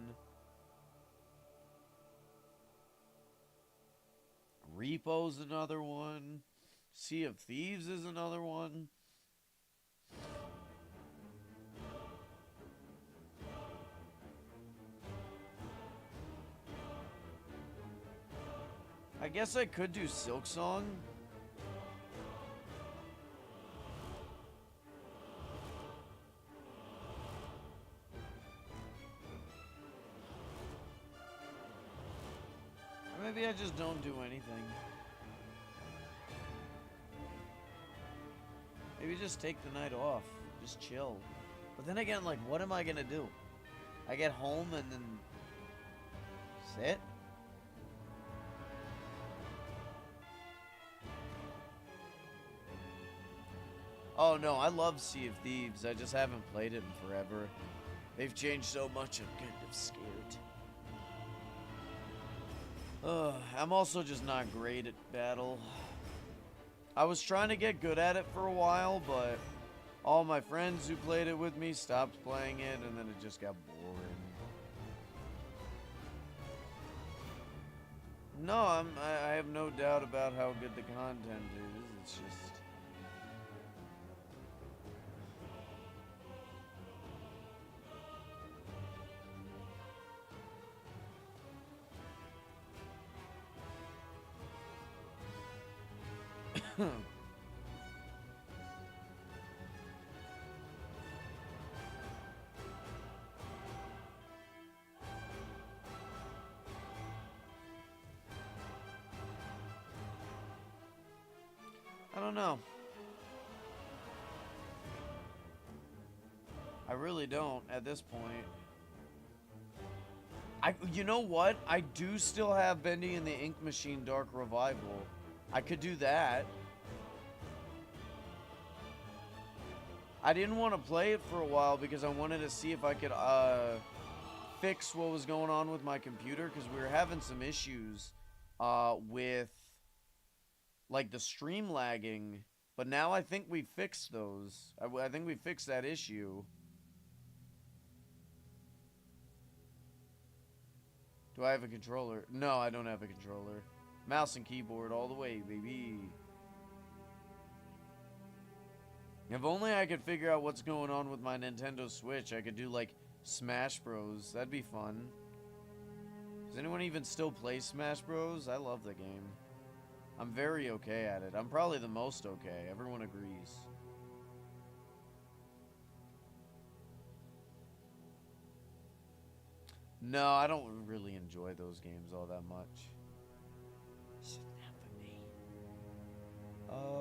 [SPEAKER 1] Repo's another one. Sea of Thieves is another one. I guess I could do Silksong. Or maybe I just don't do anything. Maybe just take the night off. Just chill. But then again, like, what am I gonna do? I get home and then sit? Oh no, I love Sea of Thieves. I just haven't played it in forever. They've changed so much, I'm kind of scared. I'm also just not great at battle. I was trying to get good at it for a while, but all my friends who played it with me stopped playing it, and then it just got boring. No, I have no doubt about how good the content is. It's just... I don't know. I really don't at this point. You know what? I do still have Bendy and the Ink Machine Dark Revival. I could do that. I didn't want to play it for a while because I wanted to see if I could fix what was going on with my computer, because we were having some issues with like the stream lagging, but now I think we fixed those. I think we fixed that issue. Do I have a controller? No, I don't have a controller. Mouse and keyboard all the way, baby. If only I could figure out what's going on with my Nintendo Switch, I could do like Smash Bros. That'd be fun. Does anyone even still play Smash Bros? I love the game. I'm very okay at it. I'm probably the most okay. Everyone agrees. No, I don't really enjoy those games all that much.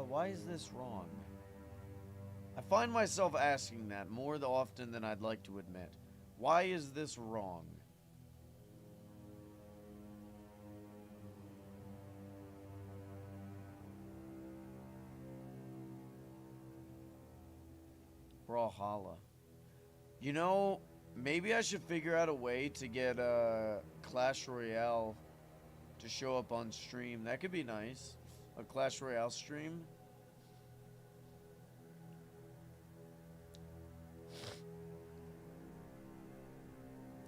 [SPEAKER 1] Why is this wrong? I find myself asking that more often than I'd like to admit. Why is this wrong? Brawlhalla. You know, maybe I should figure out a way to get Clash Royale to show up on stream. That could be nice. A Clash Royale stream.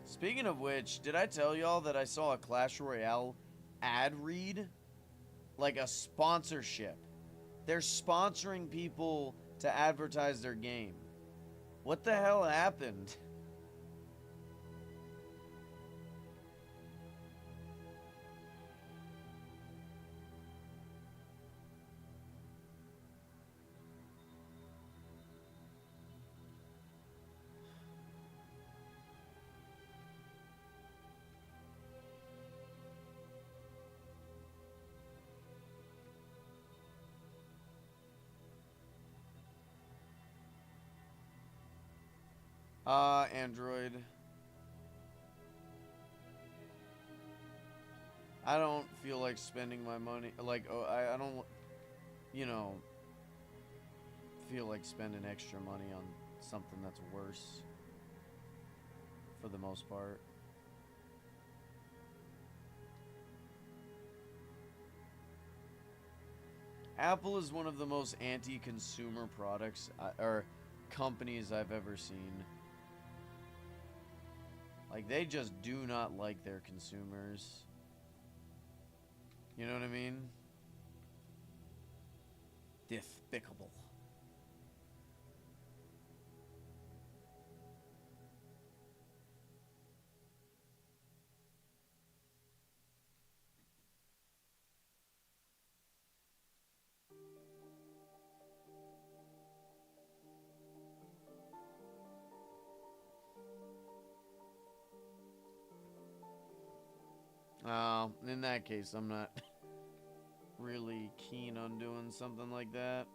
[SPEAKER 1] Speaking of which, did I tell y'all that I saw a Clash Royale ad read? Like a sponsorship. They're sponsoring people to advertise their game. What the hell happened? Android. I don't feel like spending my money. Like, oh, I don't, you know, feel like spending extra money on something that's worse. For the most part. Apple is one of the most anti-consumer products or companies I've ever seen. Like, they just do not like their consumers. You know what I mean? Despicable. In that case, I'm not really keen on doing something like that.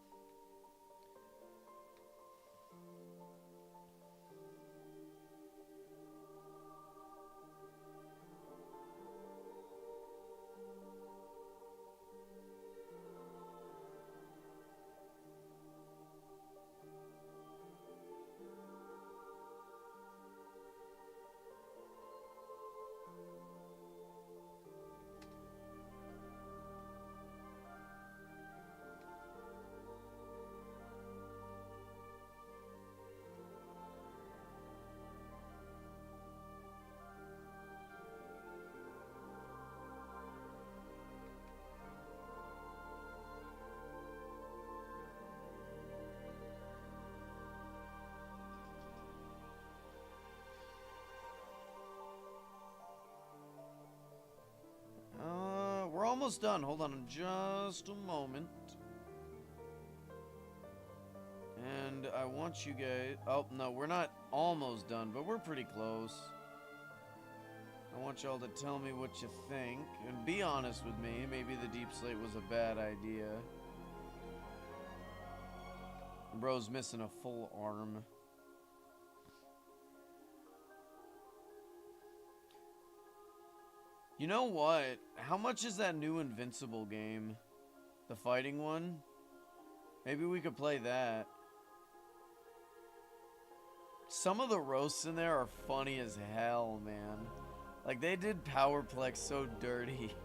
[SPEAKER 1] We're almost done. Hold on just a moment. And I want you guys... Oh, no, we're not almost done, but we're pretty close. I want y'all to tell me what you think. And be honest with me. Maybe the deep slate was a bad idea. Bro's missing a full arm. You know what? How much is that new Invincible game? The fighting one? Maybe we could play that. Some of the roasts in there are funny as hell, man. Like, they did Powerplex so dirty.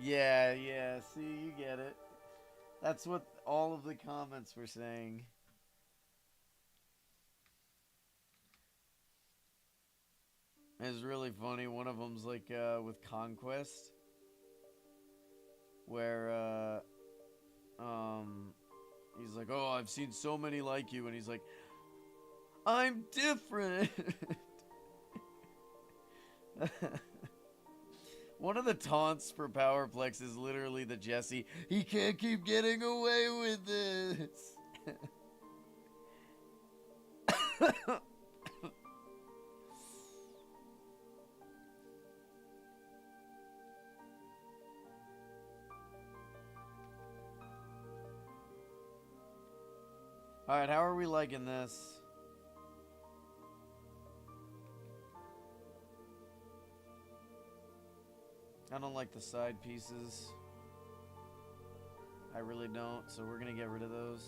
[SPEAKER 1] Yeah, see, you get it. That's what all of the comments were saying. It's really funny. One of them's like with Conquest. where he's like, "Oh, I've seen so many like you," and he's like, "I'm different." One of the taunts for Powerplex is literally the Jesse, "He can't keep getting away with this." Alright, how are we liking this? I don't like the side pieces. I really don't, so we're gonna get rid of those.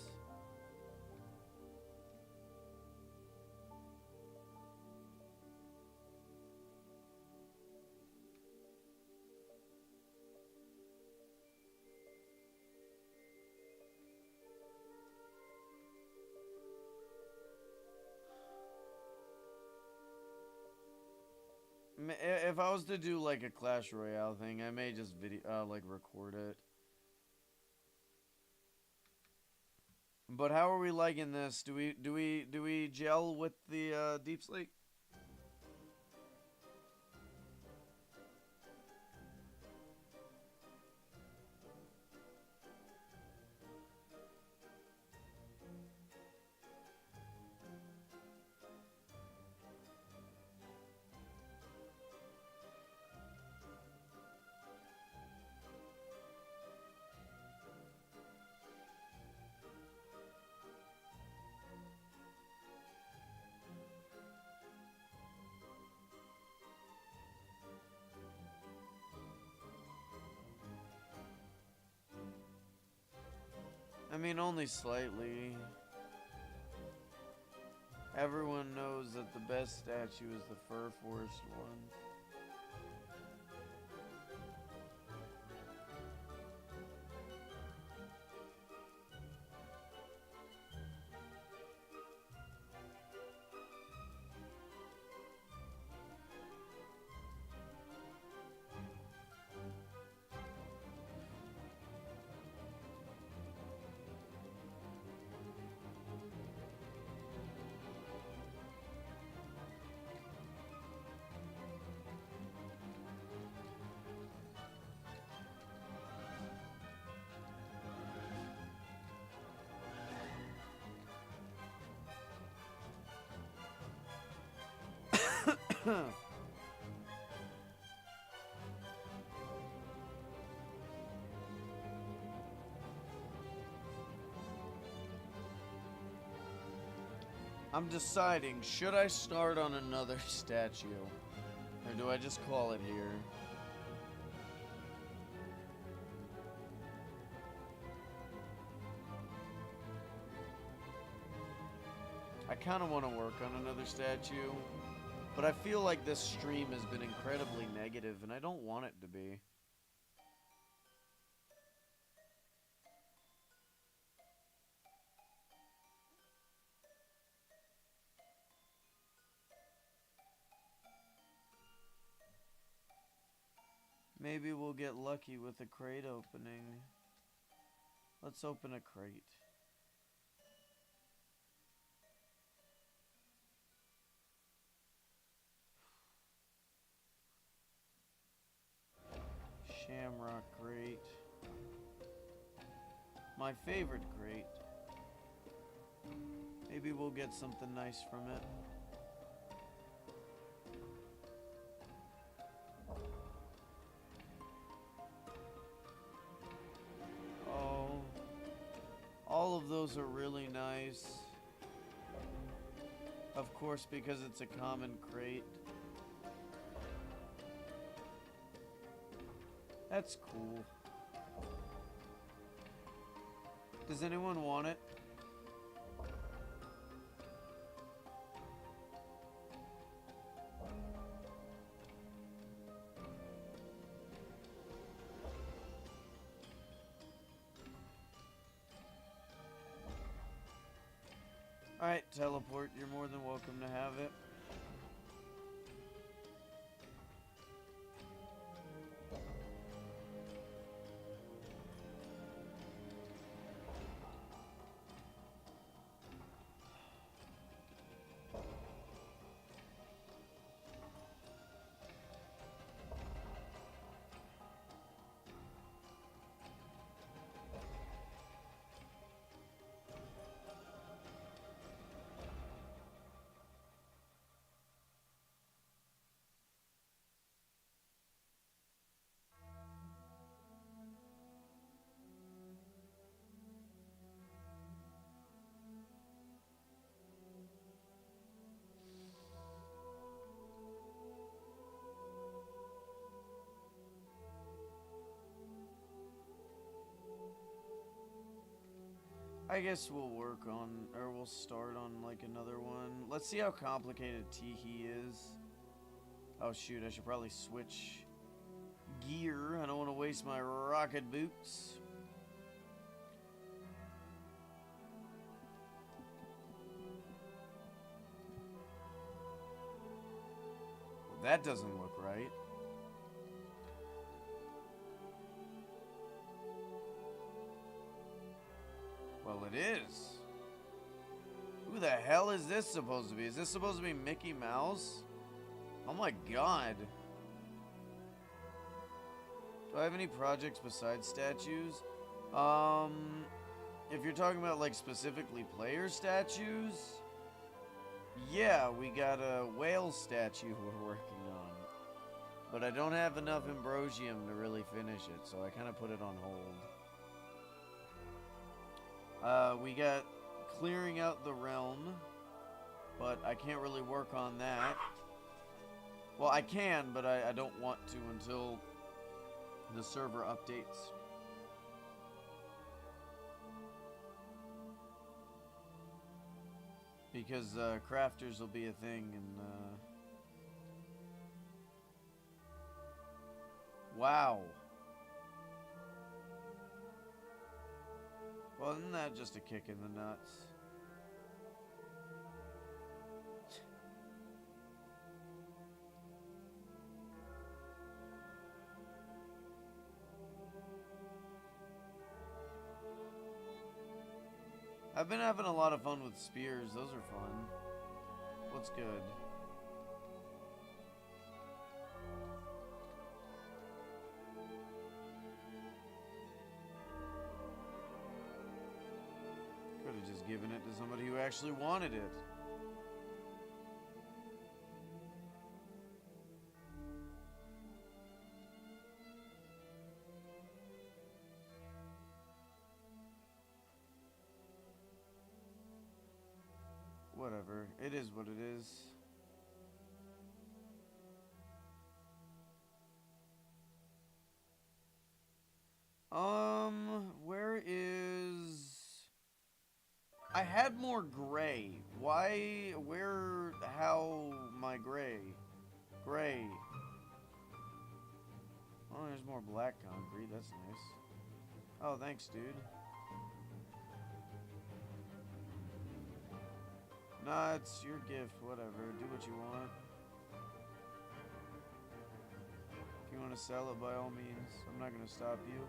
[SPEAKER 1] If I was to do like a Clash Royale thing, I may just like record it. But how are we liking this? Do we gel with the Deep Slate? I mean, only slightly. Everyone knows that the best statue is the Fur Forest one. I'm deciding, should I start on another statue? Or do I just call it here? I kind of want to work on another statue. But I feel like this stream has been incredibly negative, and I don't want it to be. Maybe we'll get lucky with a crate opening. Let's open a crate. Shamrock crate. My favorite crate. Maybe we'll get something nice from it. Oh. All of those are really nice. Of course, because it's a common crate. That's cool. Does anyone want it? Alright, teleport. You're more than welcome to have it. I guess we'll work on, or we'll start on like another one. Let's see how complicated Teehee is. Oh shoot, I should probably switch gear. I don't want to waste my rocket boots. That doesn't look right. Well, it is. Who the hell is this supposed to be? Is this supposed to be Mickey Mouse? Oh my god. Do I have any projects besides statues? If you're talking about like specifically player statues, yeah, we got a whale statue we're working on. But I don't have enough Ambrosium to really finish it, so I kind of put it on hold. We got clearing out the realm, but I can't really work on that. Well, I can, but I don't want to until the server updates. Because crafters will be a thing, and wow. Well, isn't that just a kick in the nuts? I've been having a lot of fun with spears. Those are fun. What's good? Could have just given it to somebody who actually wanted it. Whatever. It is what it is. Where is... I had more gray. Why? Where? How? My gray? Gray. Oh, there's more black concrete. That's nice. Oh, thanks, dude. Nah, it's your gift. Whatever. Do what you want. If you want to sell it, by all means. I'm not going to stop you.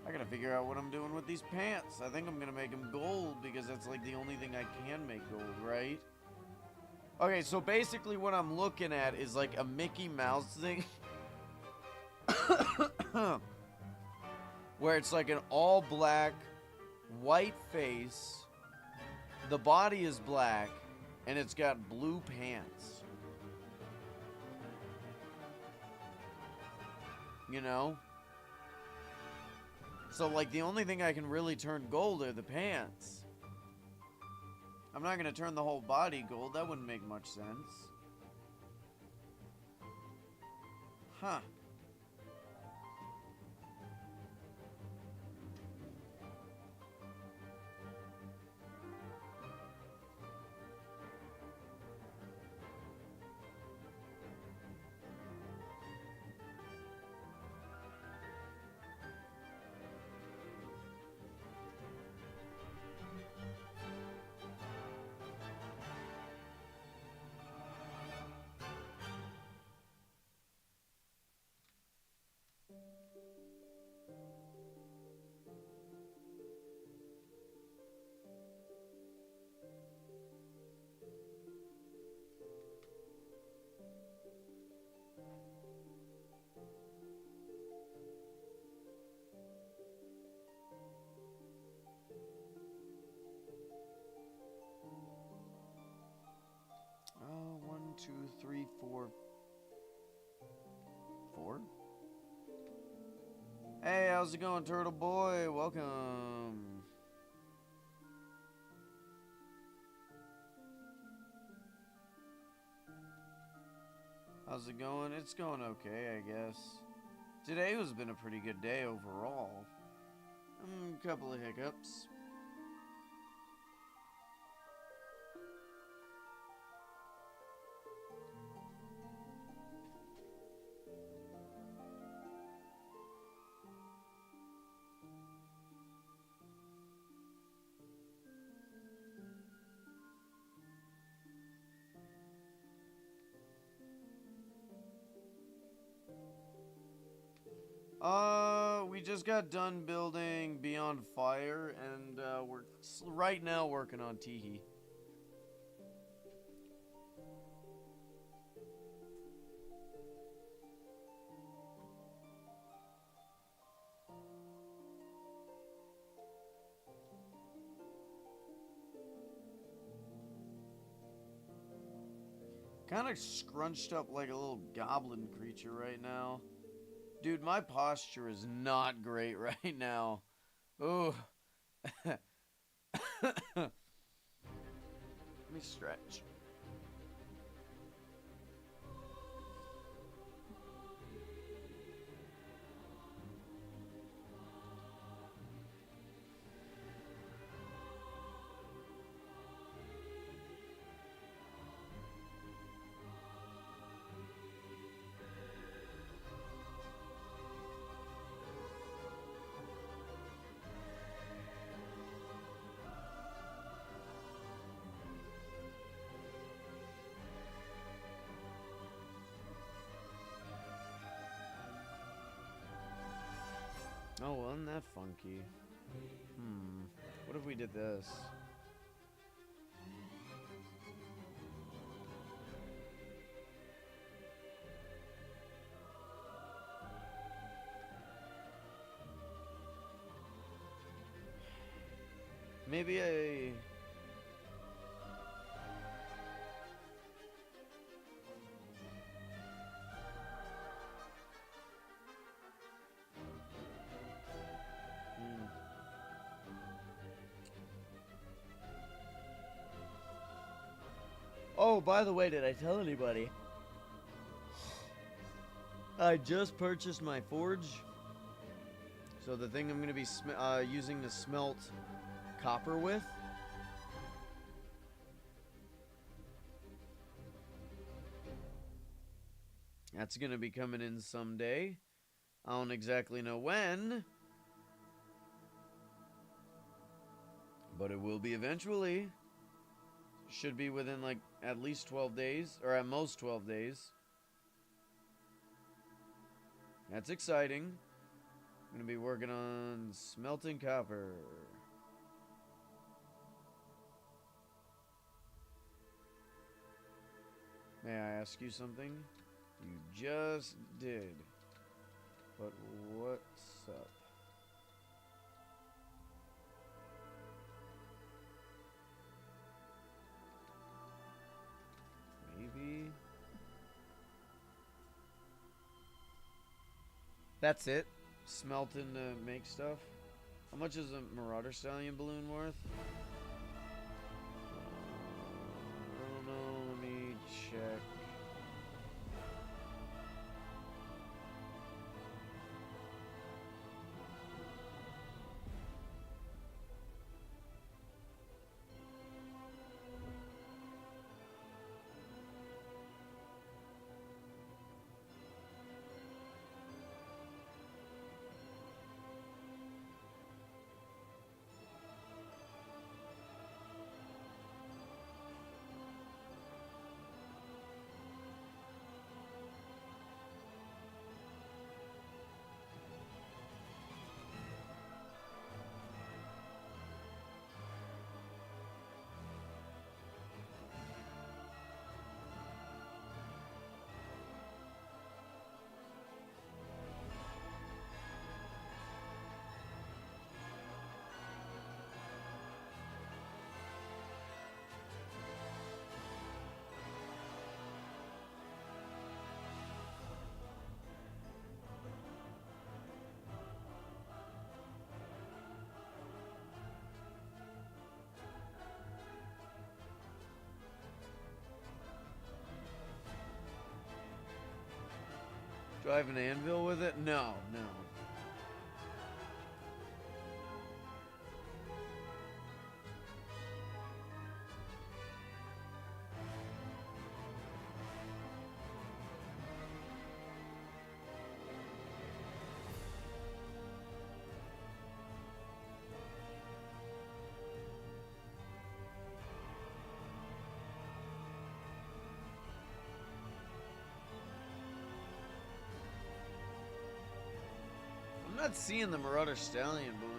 [SPEAKER 1] I gotta figure out what I'm doing with these pants. I think I'm gonna make them gold because that's like the only thing I can make gold, right? Okay, so basically what I'm looking at is like a Mickey Mouse thing. Where it's like an all black, white face. The body is black, and it's got blue pants. You know? So, like, the only thing I can really turn gold are the pants. I'm not going to turn the whole body gold. That wouldn't make much sense. Huh. Oh, 1, 2, 3, 4. Hey, how's it going, Turtle Boy? Welcome. How's it going? It's going okay, I guess. Today has been a pretty good day overall. A couple of hiccups. We just got done building Beyond Fire, and we're right now working on Teehee. Kind of scrunched up like a little goblin creature right now. Dude, my posture is not great right now. Ooh. Let me stretch. Oh, wasn't that funky? What if we did this? Maybe a... Oh, by the way, did I tell anybody? I just purchased my forge. So the thing I'm going to be using to smelt copper with. That's going to be coming in someday. I don't exactly know when. But it will be eventually. Should be within like at least 12 days. Or at most 12 days. That's exciting. I'm going to be working on smelting copper. May I ask you something? You just did. But what's up? Maybe. That's it? Smelting to make stuff? How much is a Marauder Stallion balloon worth? I don't know. Let me check. Do I have an anvil with it? No, no. I'm not seeing the Marauder Stallion balloon.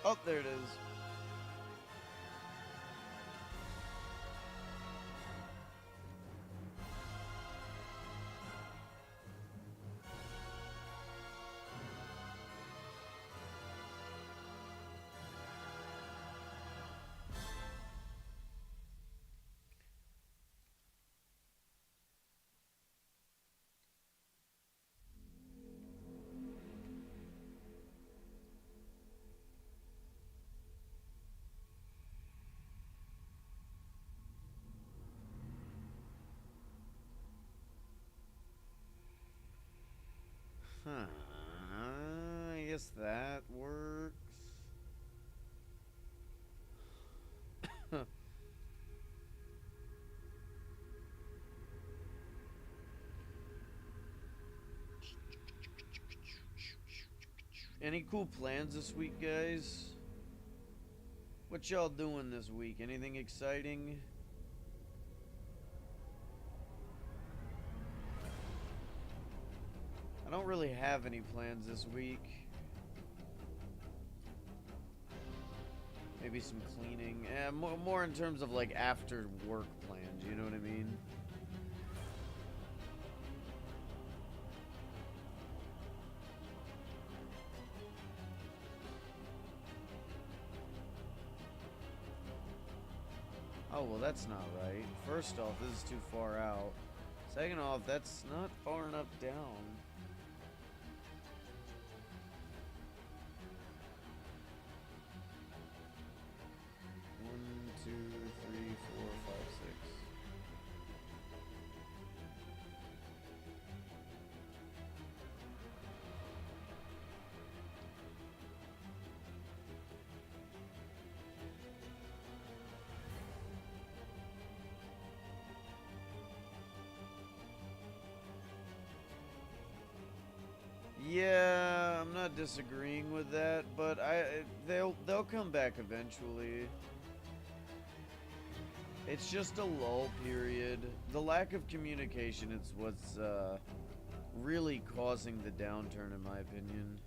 [SPEAKER 1] Oh, there it is. Huh. I guess that works. Any cool plans this week, guys? What y'all doing this week? Anything exciting? I don't really have any plans this week. Maybe some cleaning. More in terms of like after work plans, you know what I mean? Oh, well, that's not right. First off, this is too far out. Second off, that's not far enough down. One, two, three, four, five, six. Yeah, I'm not disagreeing with that, but they'll come back eventually. It's just a lull period. The lack of communication is what's really causing the downturn, in my opinion.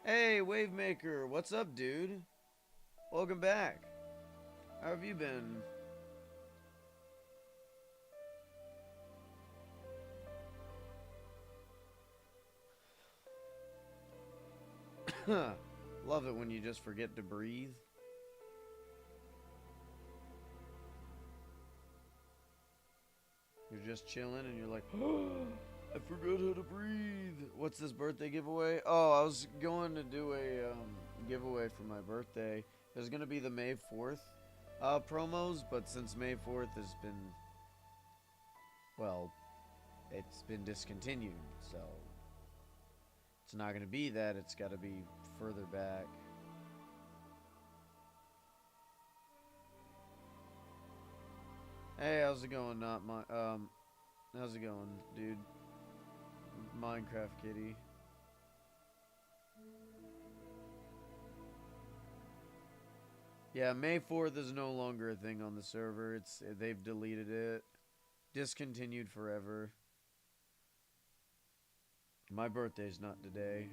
[SPEAKER 1] Hey, Wavemaker, what's up, dude? Welcome back. How have you been? Love it when you just forget to breathe. You're just chilling and you're like, I forgot how to breathe. What's this birthday giveaway? Oh, I was going to do a giveaway for my birthday. There's going to be the May 4th promos, but since May 4th has been, well, it's been discontinued, so it's not going to be that. It's got to be further back. Hey, how's it going? Not my how's it going, dude? Minecraft Kitty. Yeah, May 4th is no longer a thing on the server. They've deleted it. Discontinued forever. My birthday's not today.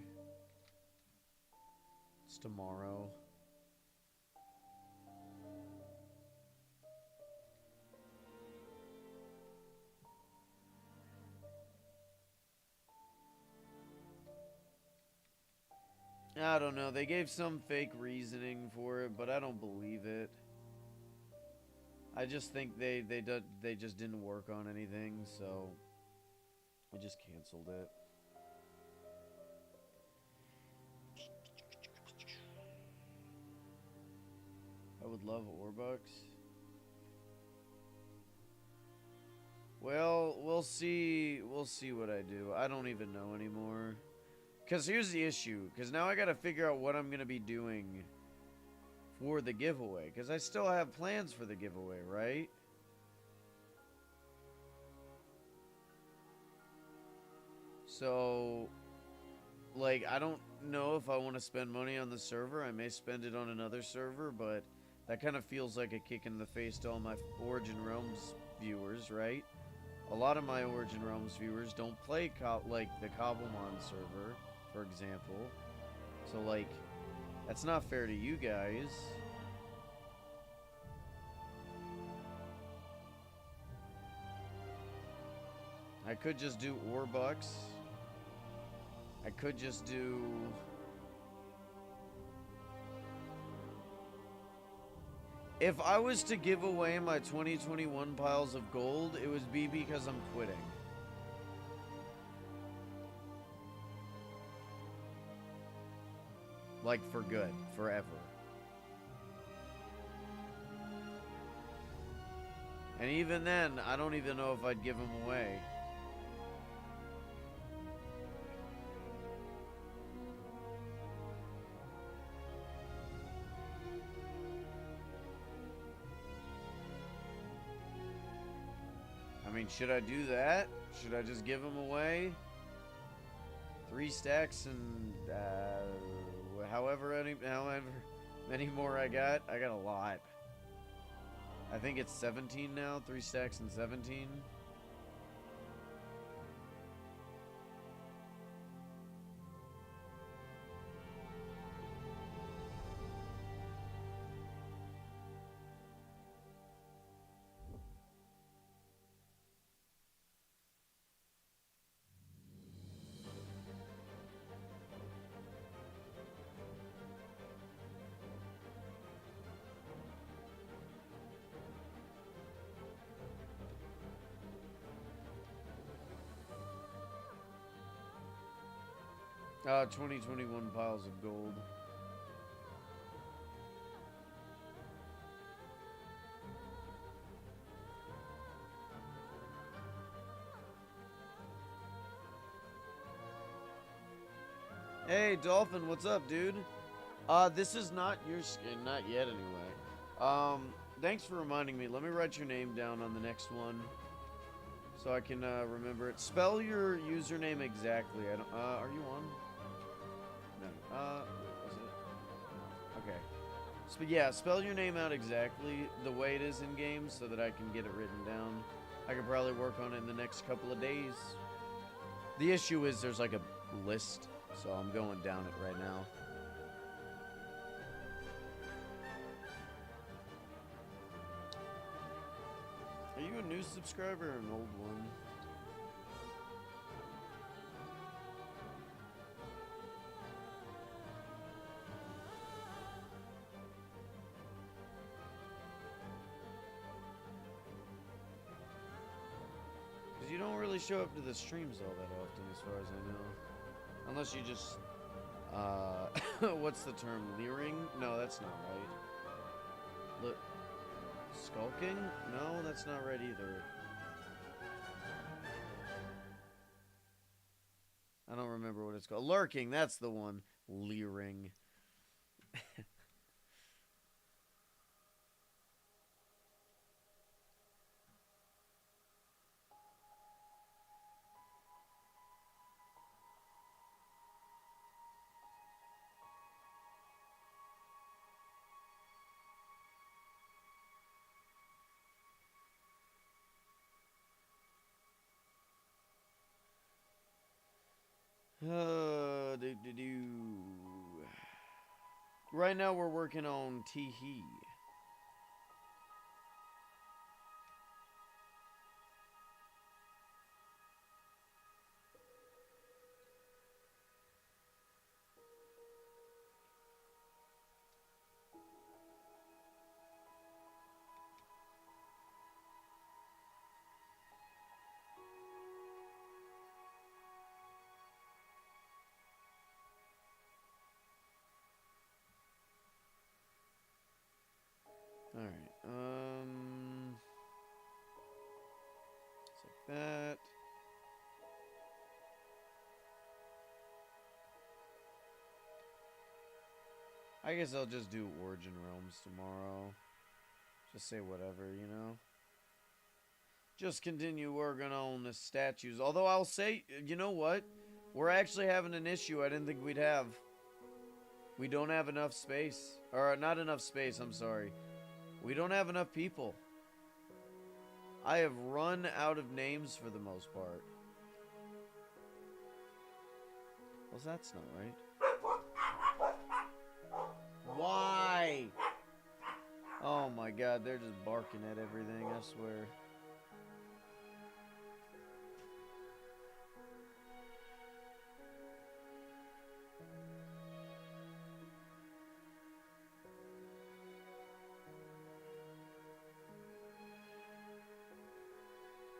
[SPEAKER 1] It's tomorrow. I don't know. They gave some fake reasoning for it, but I don't believe it. I just think they just didn't work on anything, so I just canceled it. I would love Orbucks. Well, we'll see. We'll see what I do. I don't even know anymore. Because here's the issue. Because now I got to figure out what I'm going to be doing for the giveaway. Because I still have plans for the giveaway, right? So, like, I don't know if I want to spend money on the server. I may spend it on another server, but that kind of feels like a kick in the face to all my Origin Realms viewers, right? A lot of my Origin Realms viewers don't play like the Cobblemon server, for example. So, like, that's not fair to you guys. I could just do Orbucks. I could just do... If I was to give away my 2021 piles of gold, it would be because I'm quitting. Like, for good. Forever. And even then, I don't even know if I'd give them away. I mean, should I do that? Should I just give them away? 3 stacks and however many more I got. I got a lot. I think it's 17 now. 3 stacks and 17. . 2021 piles of gold. Hey, Dolphin, what's up, dude? This is not your skin, not yet anyway. Thanks for reminding me. Let me write your name down on the next one so I can remember it. Spell your username exactly. I don't. Are you on? No. Was it? Okay. So yeah, spell your name out exactly the way it is in game so that I can get it written down. I could probably work on it in the next couple of days. The issue is there's like a list, so I'm going down it right now. Are you a new subscriber or an old one? Because you don't really show up to the streams all that often, as far as I know. Unless you just, what's the term? Leering? No, that's not right. Look, skulking? No, that's not right either. I don't remember what it's called. Lurking, that's the one. Leering. Right now we're working on Teehee. Alright, it's like that. I guess I'll just do Origin Realms tomorrow. Just say whatever, you know? Just continue working on the statues. Although I'll say, you know what? We're actually having an issue I didn't think we'd have. We don't have enough space. Or, not enough space, I'm sorry. We don't have enough people. I have run out of names for the most part. Well, that's not right. Why? Oh my god, they're just barking at everything, I swear.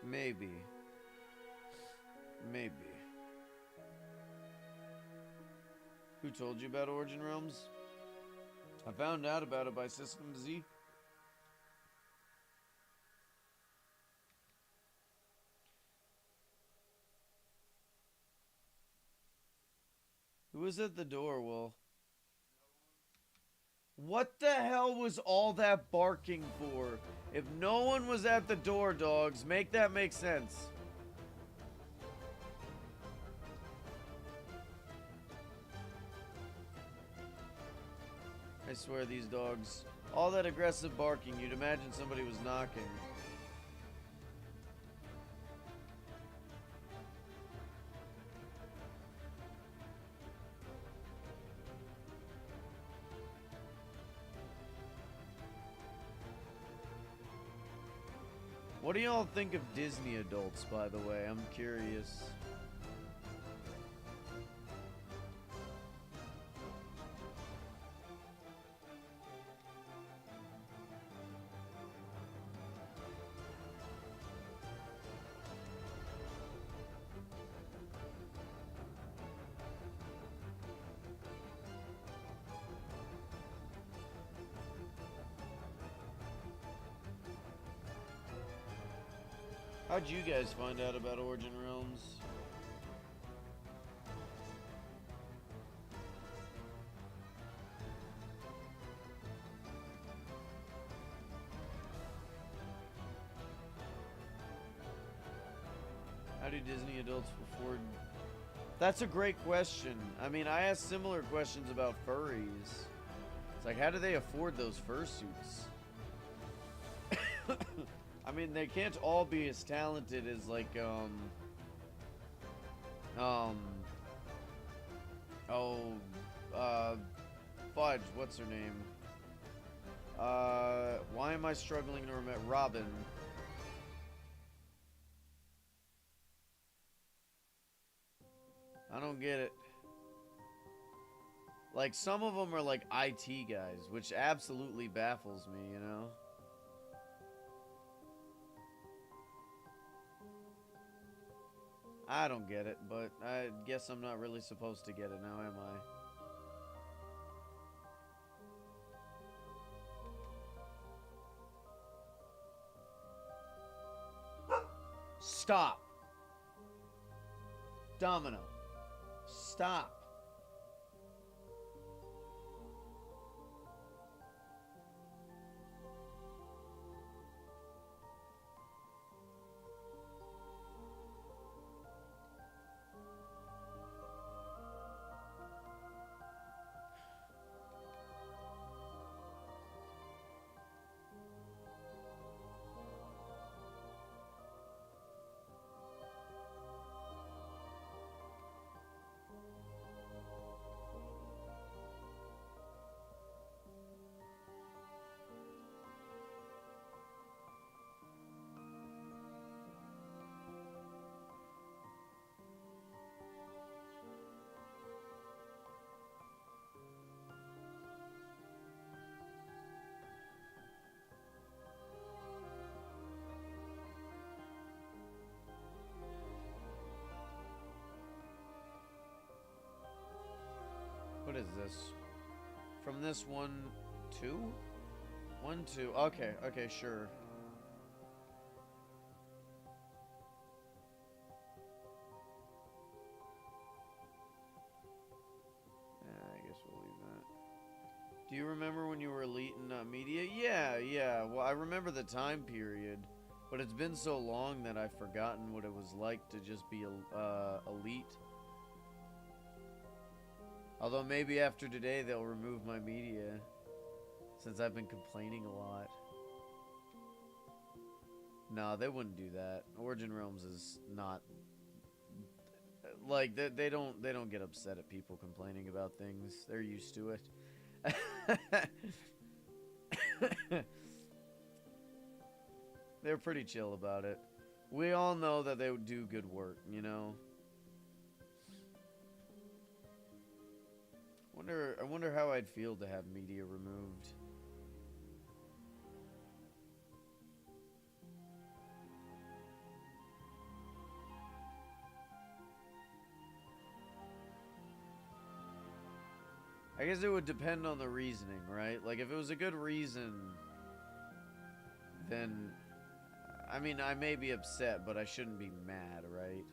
[SPEAKER 1] Maybe. Maybe. Who told you about Origin Realms? I found out about it by System Z. Who was at the door, Will? What the hell was all that barking for? If no one was at the door, dogs, make that make sense. I swear these dogs, all that aggressive barking, you'd imagine somebody was knocking. What do y'all think of Disney adults, by the way? I'm curious. How'd you guys find out about Origin Realms? How do Disney adults afford... That's a great question. I mean, I asked similar questions about furries. It's like, how do they afford those fursuits? I mean, they can't all be as talented as, like, Fudge, what's her name? Why am I struggling to remember? Robin. I don't get it. Like, some of them are like IT guys, which absolutely baffles me, you know? I don't get it, but I guess I'm not really supposed to get it now, am I? Stop. Domino. Stop. What is this? From this one, 2? 1, 2. Okay, okay, sure. I guess we'll leave that. Do you remember when you were elite in media? Yeah, yeah. Well, I remember the time period, but it's been so long that I've forgotten what it was like to just be elite. Although maybe after today they'll remove my media, since I've been complaining a lot. No, they wouldn't do that. Origin Realms is not like they don't get upset at people complaining about things. They're used to it. They're pretty chill about it. We all know that they do good work, you know. I wonder how I'd feel to have media removed. I guess it would depend on the reasoning, right? Like, if it was a good reason, then, I mean, I may be upset, but I shouldn't be mad, right?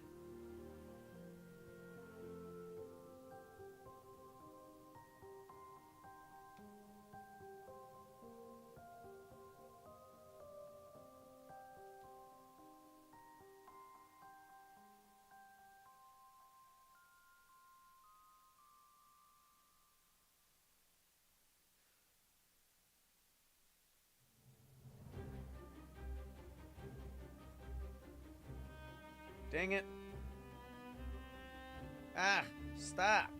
[SPEAKER 1] Dang it. Ah, stop.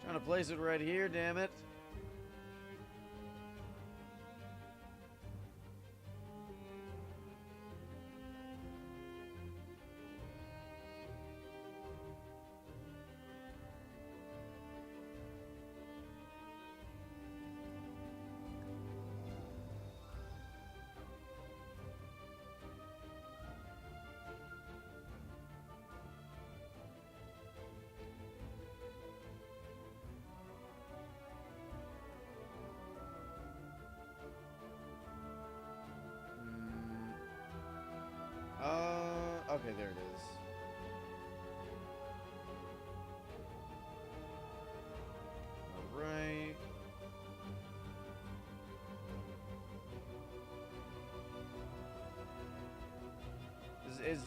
[SPEAKER 1] Trying to place it right here, damn it. Okay, there it is. Alright.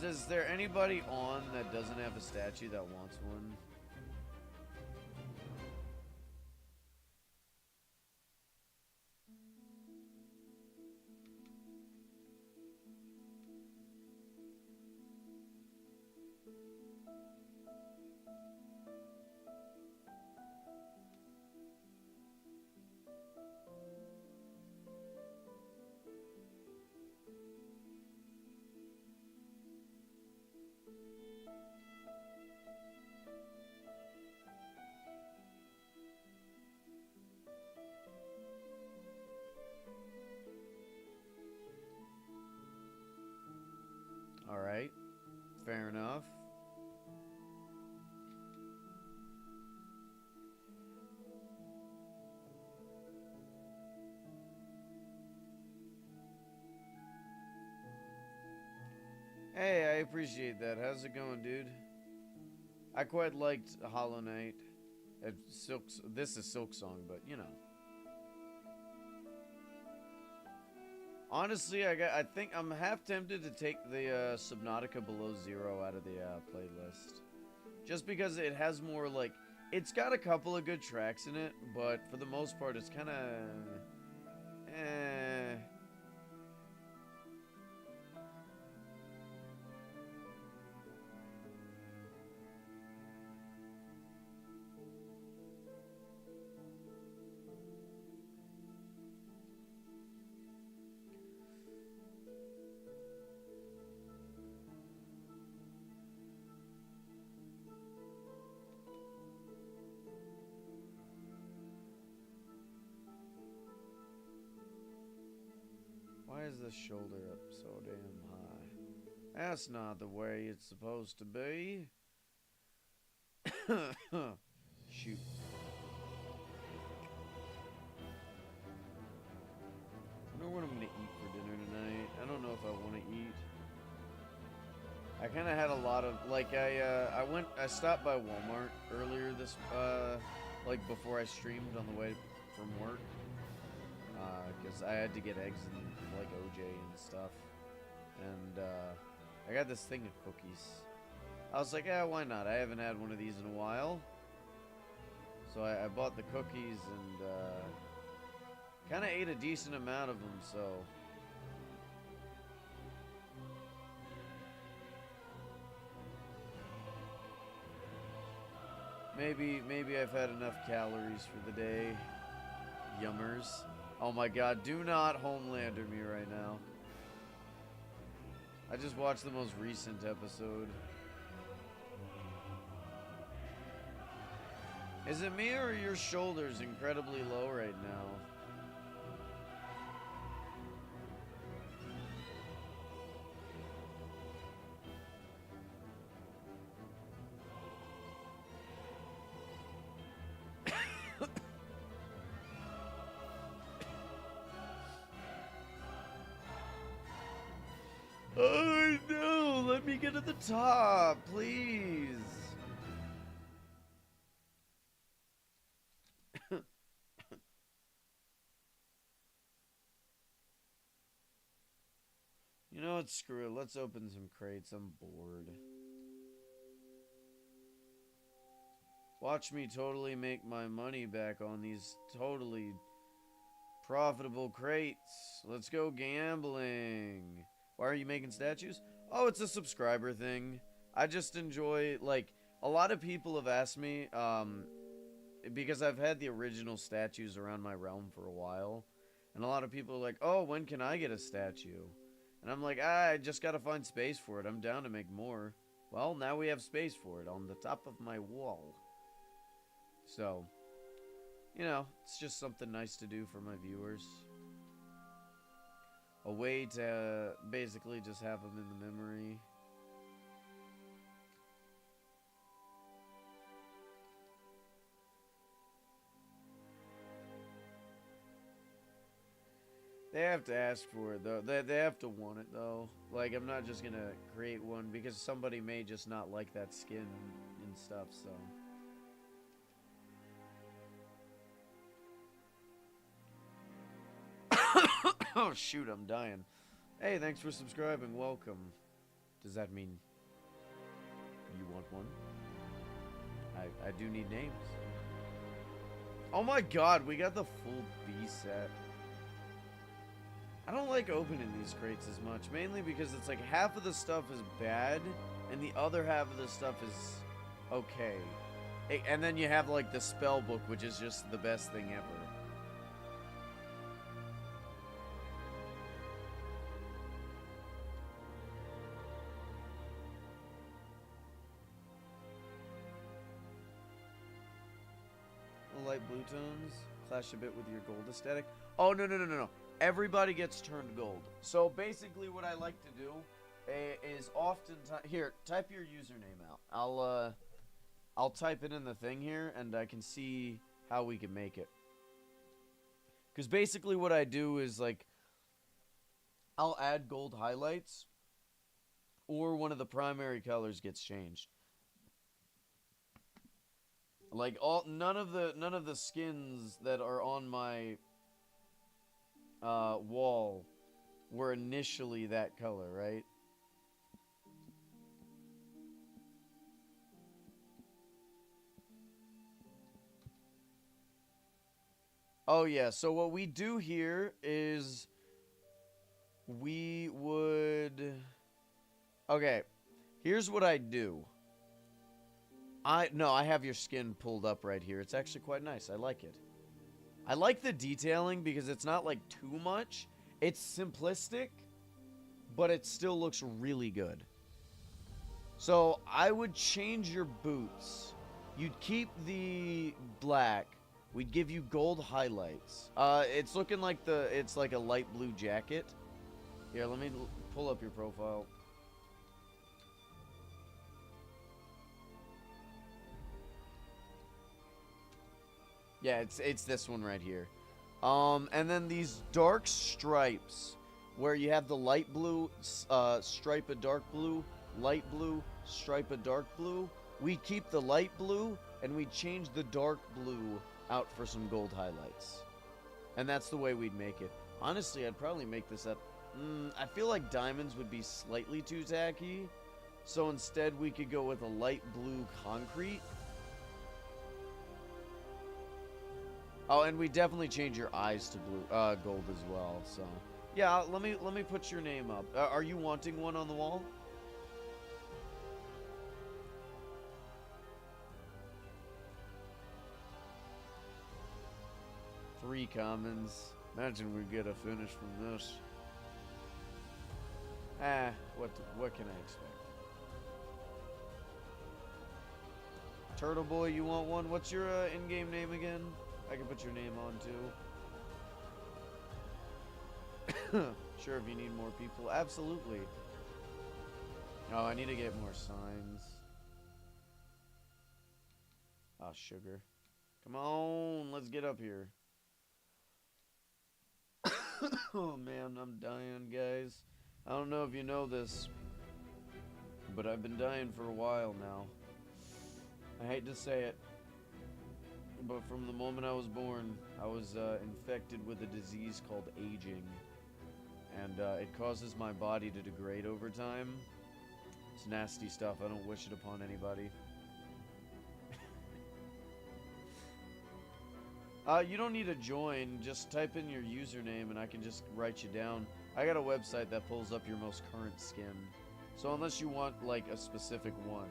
[SPEAKER 1] Is there anybody on that doesn't have a statue that wants one? Alright. Fair enough. Hey, I appreciate that. How's it going, dude? I quite liked Hollow Knight. This is Silksong, but you know. Honestly, I think I'm half tempted to take the Subnautica Below Zero out of the playlist. Just because it has more, like, it's got a couple of good tracks in it, but for the most part, it's kind of, eh. Why is this shoulder up so damn high? That's not the way it's supposed to be. Shoot. lot of, like, I stopped by Walmart earlier this, like, before I streamed on the way from work, because I had to get eggs and, like, OJ and stuff, and, I got this thing of cookies. I was like, yeah, why not? I haven't had one of these in a while. So I bought the cookies and, kind of ate a decent amount of them, so... Maybe I've had enough calories for the day. Yummers. Oh my god, do not Homelander me right now. I just watched the most recent episode. Is it me or are your shoulders incredibly low right now? Oh no, let me get to the top, please. You know what, screw it, let's open some crates, I'm bored. Watch me totally make my money back on these totally profitable crates. Let's go gambling. Why are you making statues? Oh, it's a subscriber thing. I just enjoy, like, a lot of people have asked me, because I've had the original statues around my realm for a while, and a lot of people are like, oh, when can I get a statue? And I'm like, I just gotta find space for it. I'm down to make more. Well, now we have space for it on the top of my wall. So, you know, it's just something nice to do for my viewers. A way to basically just have them in the memory. They have to ask for it, though. They have to want it, though. Like, I'm not just gonna create one because somebody may just not like that skin and stuff, so... Oh, shoot, I'm dying. Hey, thanks for subscribing. Welcome. Does that mean you want one? I do need names. Oh my god, we got the full B set. I don't like opening these crates as much, mainly because it's like half of the stuff is bad, and the other half of the stuff is okay. And then you have like the spell book, which is just the best thing ever. Light blue tones clash a bit with your gold aesthetic. Oh, no. Everybody gets turned gold. So basically what I like to do is oftentimes... Here, type your username out. I'll type it in the thing here, and I can see how we can make it. Because basically what I do is, like, I'll add gold highlights, or one of the primary colors gets changed. Like, none of the skins that are on my wall were initially that color, right? Oh yeah, so what we do here is we would... Okay, here's what I do. I have your skin pulled up right here. It's actually quite nice. I like it. I like the detailing because it's not like too much. It's simplistic, but it still looks really good. So I would change your boots. You'd keep the black. We'd give you gold highlights. It's looking like it's like a light blue jacket. Here, let me pull up your profile. Yeah, it's this one right here. And then these dark stripes, where you have the light blue, stripe of dark blue, light blue, stripe of dark blue, we keep the light blue, and we change the dark blue out for some gold highlights. And that's the way we'd make it. Honestly, I'd probably make this up. I feel like diamonds would be slightly too tacky. So instead, we could go with a light blue concrete. Oh, and we definitely change your eyes to blue, gold as well. So, yeah, let me put your name up. Are you wanting one on the wall? Three commons. Imagine we get a finish from this. What can I expect? Turtle Boy, you want one? What's your in-game name again? I can put your name on too. Sure, if you need more people. Absolutely. Oh, I need to get more signs. Ah, oh, sugar. Come on, let's get up here. Oh man, I'm dying, guys. I don't know if you know this, but I've been dying for a while now. I hate to say it, but from the moment I was born, I was infected with a disease called aging. And it causes my body to degrade over time. It's nasty stuff. I don't wish it upon anybody. You don't need to join. Just type in your username and I can just write you down. I got a website that pulls up your most current skin. So unless you want, like, a specific one,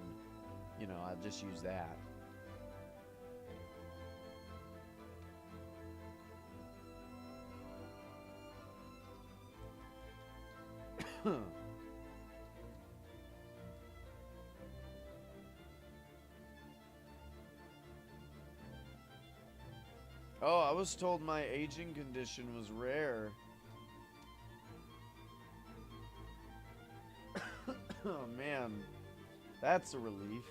[SPEAKER 1] you know, I'll just use that. Oh, I was told my aging condition was rare. Oh, man. That's a relief.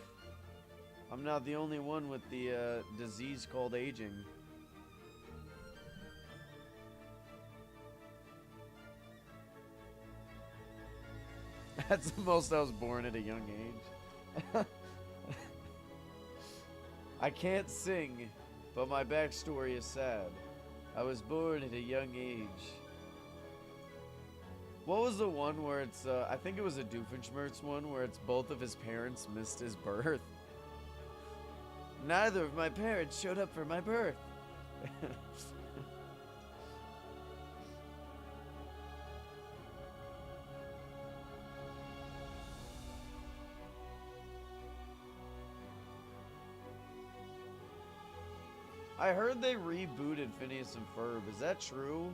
[SPEAKER 1] I'm not the only one with the disease called aging. That's the most I was born at a young age. I can't sing, but my backstory is sad. I was born at a young age. What was the one where it's, I think it was a Doofenshmirtz one, where it's both of his parents missed his birth? Neither of my parents showed up for my birth. I heard they rebooted Phineas and Ferb. Is that true?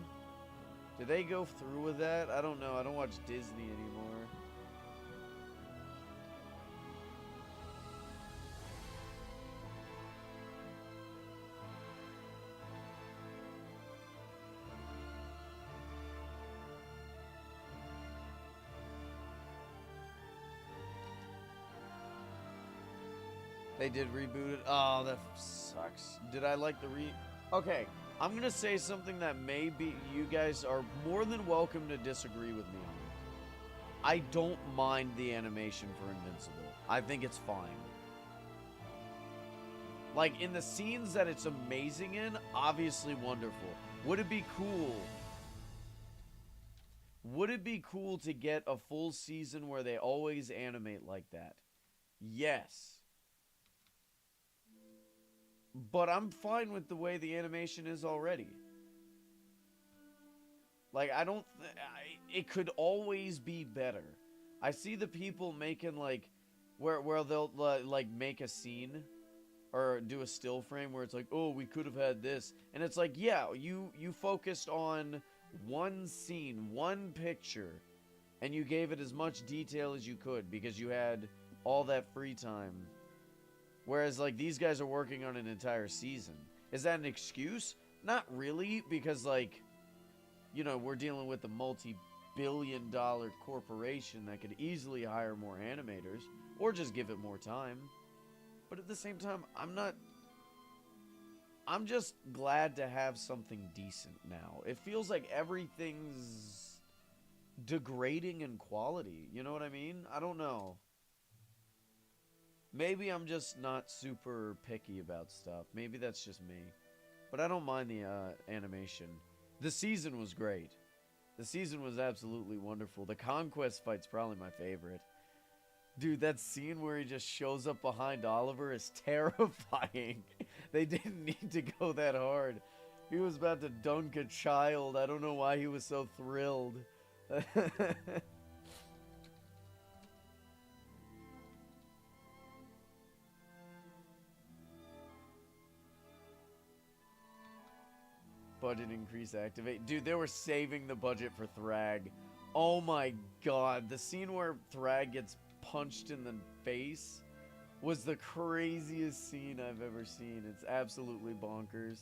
[SPEAKER 1] Did they go through with that? I don't know. I don't watch Disney anymore. They did reboot it? Oh, that sucks. Did I like the Okay, I'm gonna say something that maybe you guys are more than welcome to disagree with me on. I don't mind the animation for Invincible. I think it's fine. Like, in the scenes that it's amazing in, obviously wonderful. Would it be cool? Would it be cool to get a full season where they always animate like that? Yes. But I'm fine with the way the animation is already. Like, I don't... it could always be better. I see the people making, like... Where they'll, like, make a scene. Or do a still frame where it's like, oh, we could have had this. And it's like, yeah, you focused on one scene, one picture. And you gave it as much detail as you could. Because you had all that free time. Whereas, like, these guys are working on an entire season. Is that an excuse? Not really, because, like, you know, we're dealing with a multi-billion-dollar corporation that could easily hire more animators, or just give it more time. But at the same time, I'm just glad to have something decent now. It feels like everything's degrading in quality. You know what I mean? I don't know. Maybe I'm just not super picky about stuff. Maybe that's just me. But I don't mind the animation. The season was great. The season was absolutely wonderful. The Conquest fight's probably my favorite. Dude, that scene where he just shows up behind Oliver is terrifying. They didn't need to go that hard. He was about to dunk a child. I don't know why he was so thrilled. Budget increase activate. Dude, they were saving the budget for Thrag. Oh my god. The scene where Thrag gets punched in the face was the craziest scene I've ever seen. It's absolutely bonkers.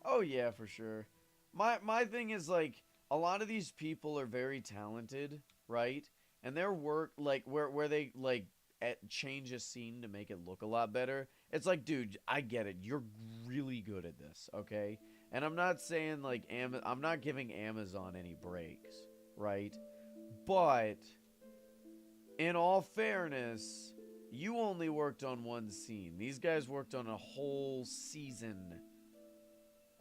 [SPEAKER 1] Oh yeah, for sure. My thing is like a lot of these people are very talented, right? And their work like where they like change a scene to make it look a lot better. It's like, dude, I get it. You're really good at this, okay? And I'm not saying like I'm not giving Amazon any breaks, right? But in all fairness, you only worked on one scene. These guys worked on a whole season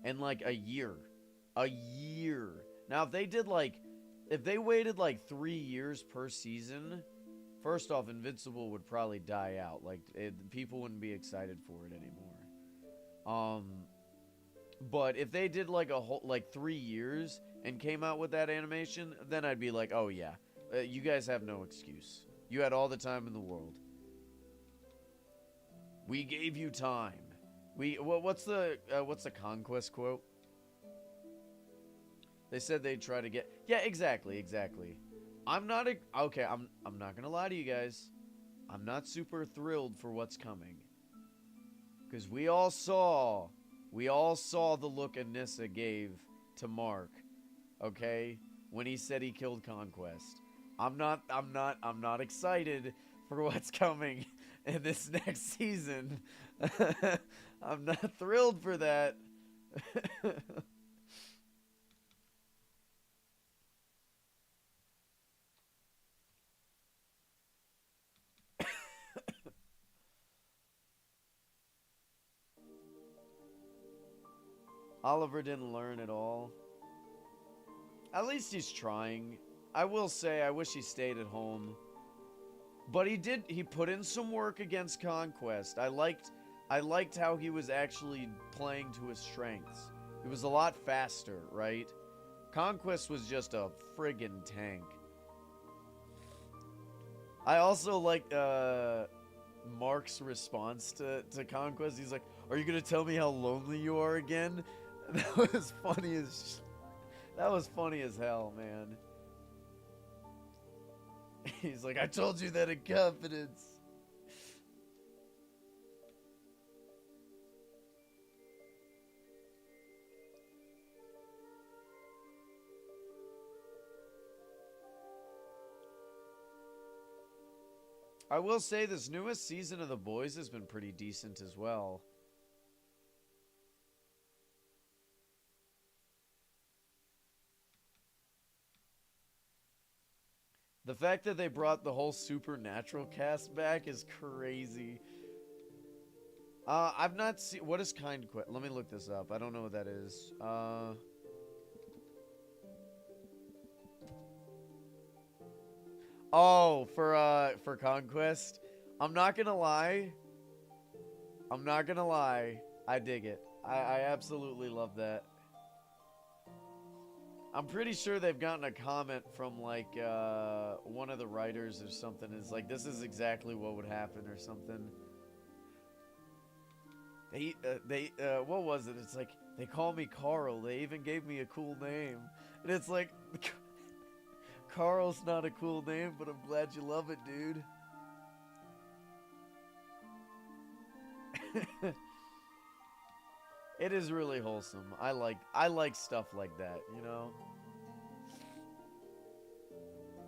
[SPEAKER 1] and like a year. A year. Now, if they waited like 3 years per season, first off, Invincible would probably die out. Like, people wouldn't be excited for it anymore. But if they did like a whole, like 3 years and came out with that animation, then I'd be like, oh yeah, you guys have no excuse. You had all the time in the world. We gave you time. What's the Conquest quote? They said they'd try to get. Yeah, exactly. I'm not gonna lie to you guys. I'm not super thrilled for what's coming. Because we all saw the look Anissa gave to Mark, okay, when he said he killed Conquest. I'm not excited for what's coming in this next season. I'm not thrilled for that. Oliver didn't learn at all. At least he's trying. I will say, I wish he stayed at home. But he put in some work against Conquest. I liked how he was actually playing to his strengths. He was a lot faster, right? Conquest was just a friggin' tank. I also like Mark's response to Conquest. He's like, "Are you gonna tell me how lonely you are again?" That was funny as hell, man. He's like, "I told you that in confidence." I will say this newest season of The Boys has been pretty decent as well. The fact that they brought the whole Supernatural cast back is crazy. I've not seen... What is Kind Quest? Let me look this up. I don't know what that is. Oh, for Conquest? I'm not gonna lie. I dig it. I absolutely love that. I'm pretty sure they've gotten a comment from, like, one of the writers or something. Is like, this is exactly what would happen or something. What was it? It's like, they call me Carl. They even gave me a cool name. And it's like, Carl's not a cool name, but I'm glad you love it, dude. It is really wholesome. I like stuff like that, you know?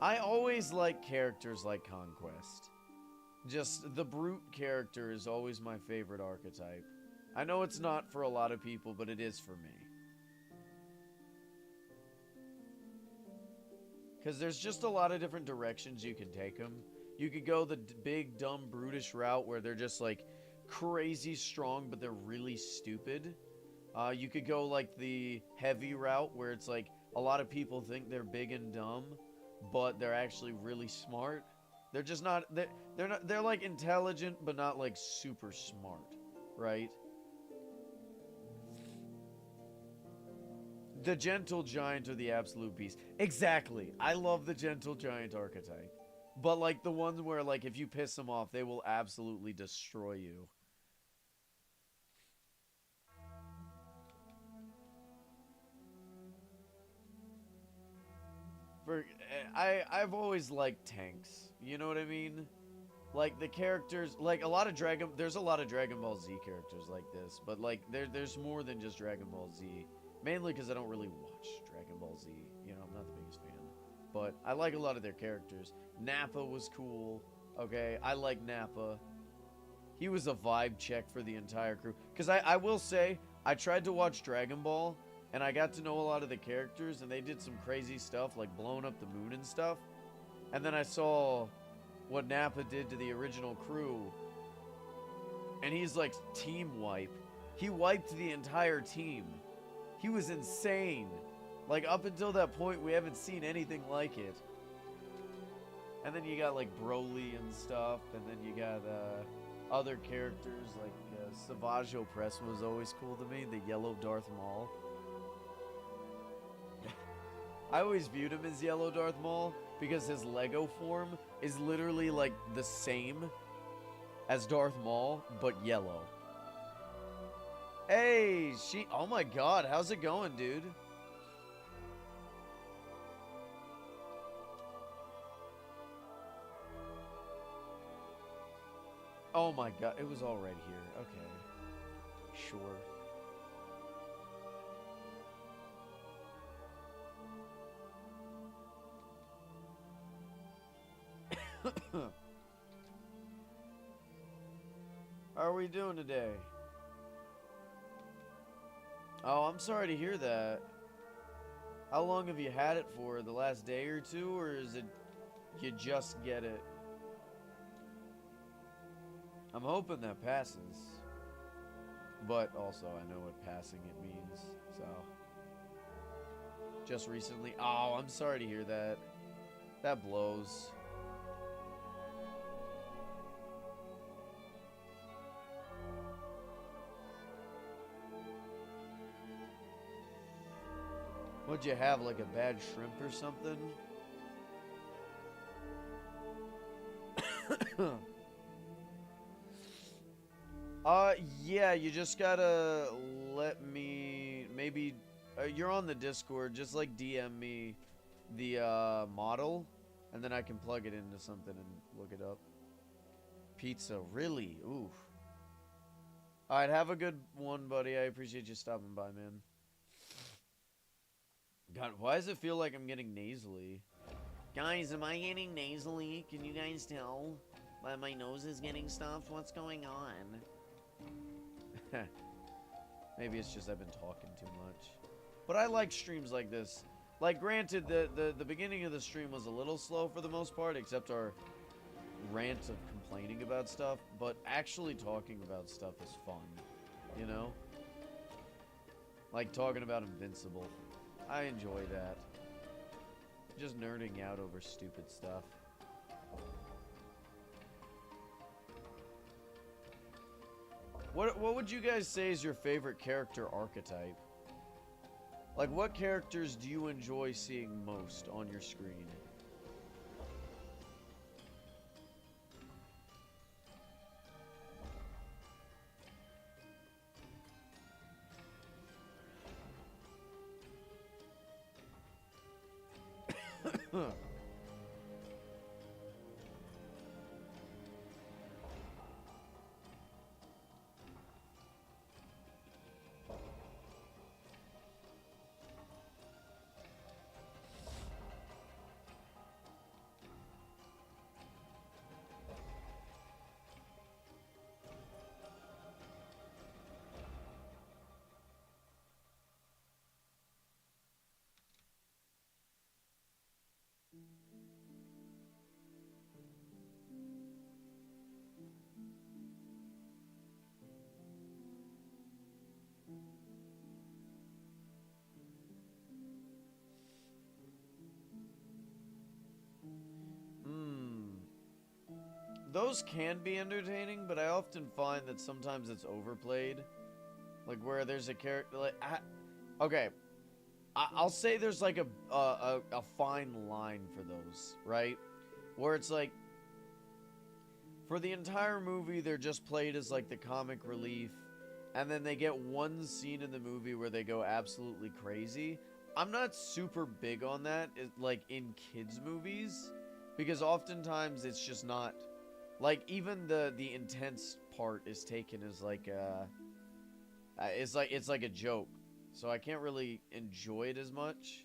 [SPEAKER 1] I always like characters like Conquest. Just the brute character is always my favorite archetype. I know it's not for a lot of people, but it is for me. Because there's just a lot of different directions you can take them. You could go the big, dumb, brutish route where they're just like crazy strong, but they're really stupid. You could go like the heavy route where it's like a lot of people think they're big and dumb, but they're actually really smart. They're just not, they're not, they're like intelligent, but not like super smart, right? The gentle giant or the absolute beast. Exactly. I love the gentle giant archetype. But like the ones where like if you piss them off, they will absolutely destroy you. For I've always liked tanks. You know what I mean? Like the characters, like a lot of there's a lot of Dragon Ball Z characters like this, but like there's more than just Dragon Ball Z. Mainly because I don't really watch Dragon Ball Z. You know, I'm not the biggest fan. But I like a lot of their characters. Nappa was cool. Okay, I like Nappa. He was a vibe check for the entire crew. Because I will say, I tried to watch Dragon Ball, and I got to know a lot of the characters, and they did some crazy stuff, like blowing up the moon and stuff. And then I saw what Nappa did to the original crew, and he's like team wipe. He wiped the entire team. He was insane. Like, up until that point, we haven't seen anything like it. And then you got, like, Broly and stuff. And then you got, other characters, like, Savage Opress was always cool to me. The yellow Darth Maul. I always viewed him as yellow Darth Maul because his Lego form is literally, like, the same as Darth Maul, but yellow. Hey, oh my god, how's it going, dude? Oh my god, it was all right here. Okay. Sure. How are we doing today? Oh, I'm sorry to hear that. How long have you had it for? The last day or two? Or is it you just get it? I'm hoping that passes. But also, I know what passing it means, so. Just recently. Oh, I'm sorry to hear that. That blows. What'd you have, like a bad shrimp or something? Yeah, you just gotta let me, maybe, you're on the Discord, just like DM me the, model, and then I can plug it into something and look it up. Pizza, really? Oof. Alright, have a good one, buddy. I appreciate you stopping by, man. God, why does it feel like I'm getting nasally? Guys, am I getting nasally? Can you guys tell? My nose is getting stuffed? What's going on? Maybe it's just I've been talking too much. But I like streams like this. Like, granted, the beginning of the stream was a little slow for the most part, except our rant of complaining about stuff. But actually talking about stuff is fun, you know? Like talking about Invincible. I enjoy that. Just nerding out over stupid stuff. What would you guys say is your favorite character archetype? Like, what characters do you enjoy seeing most on your screen? those can be entertaining, but I often find that sometimes it's overplayed. Like where there's a character like okay, I'll say there's like a fine line for those, right? Where it's like for the entire movie they're just played as like the comic relief, and then they get one scene in the movie where they go absolutely crazy. I'm not super big on that, like in kids movies, because oftentimes it's just not like even the intense part is taken as like it's like a joke, so I can't really enjoy it as much.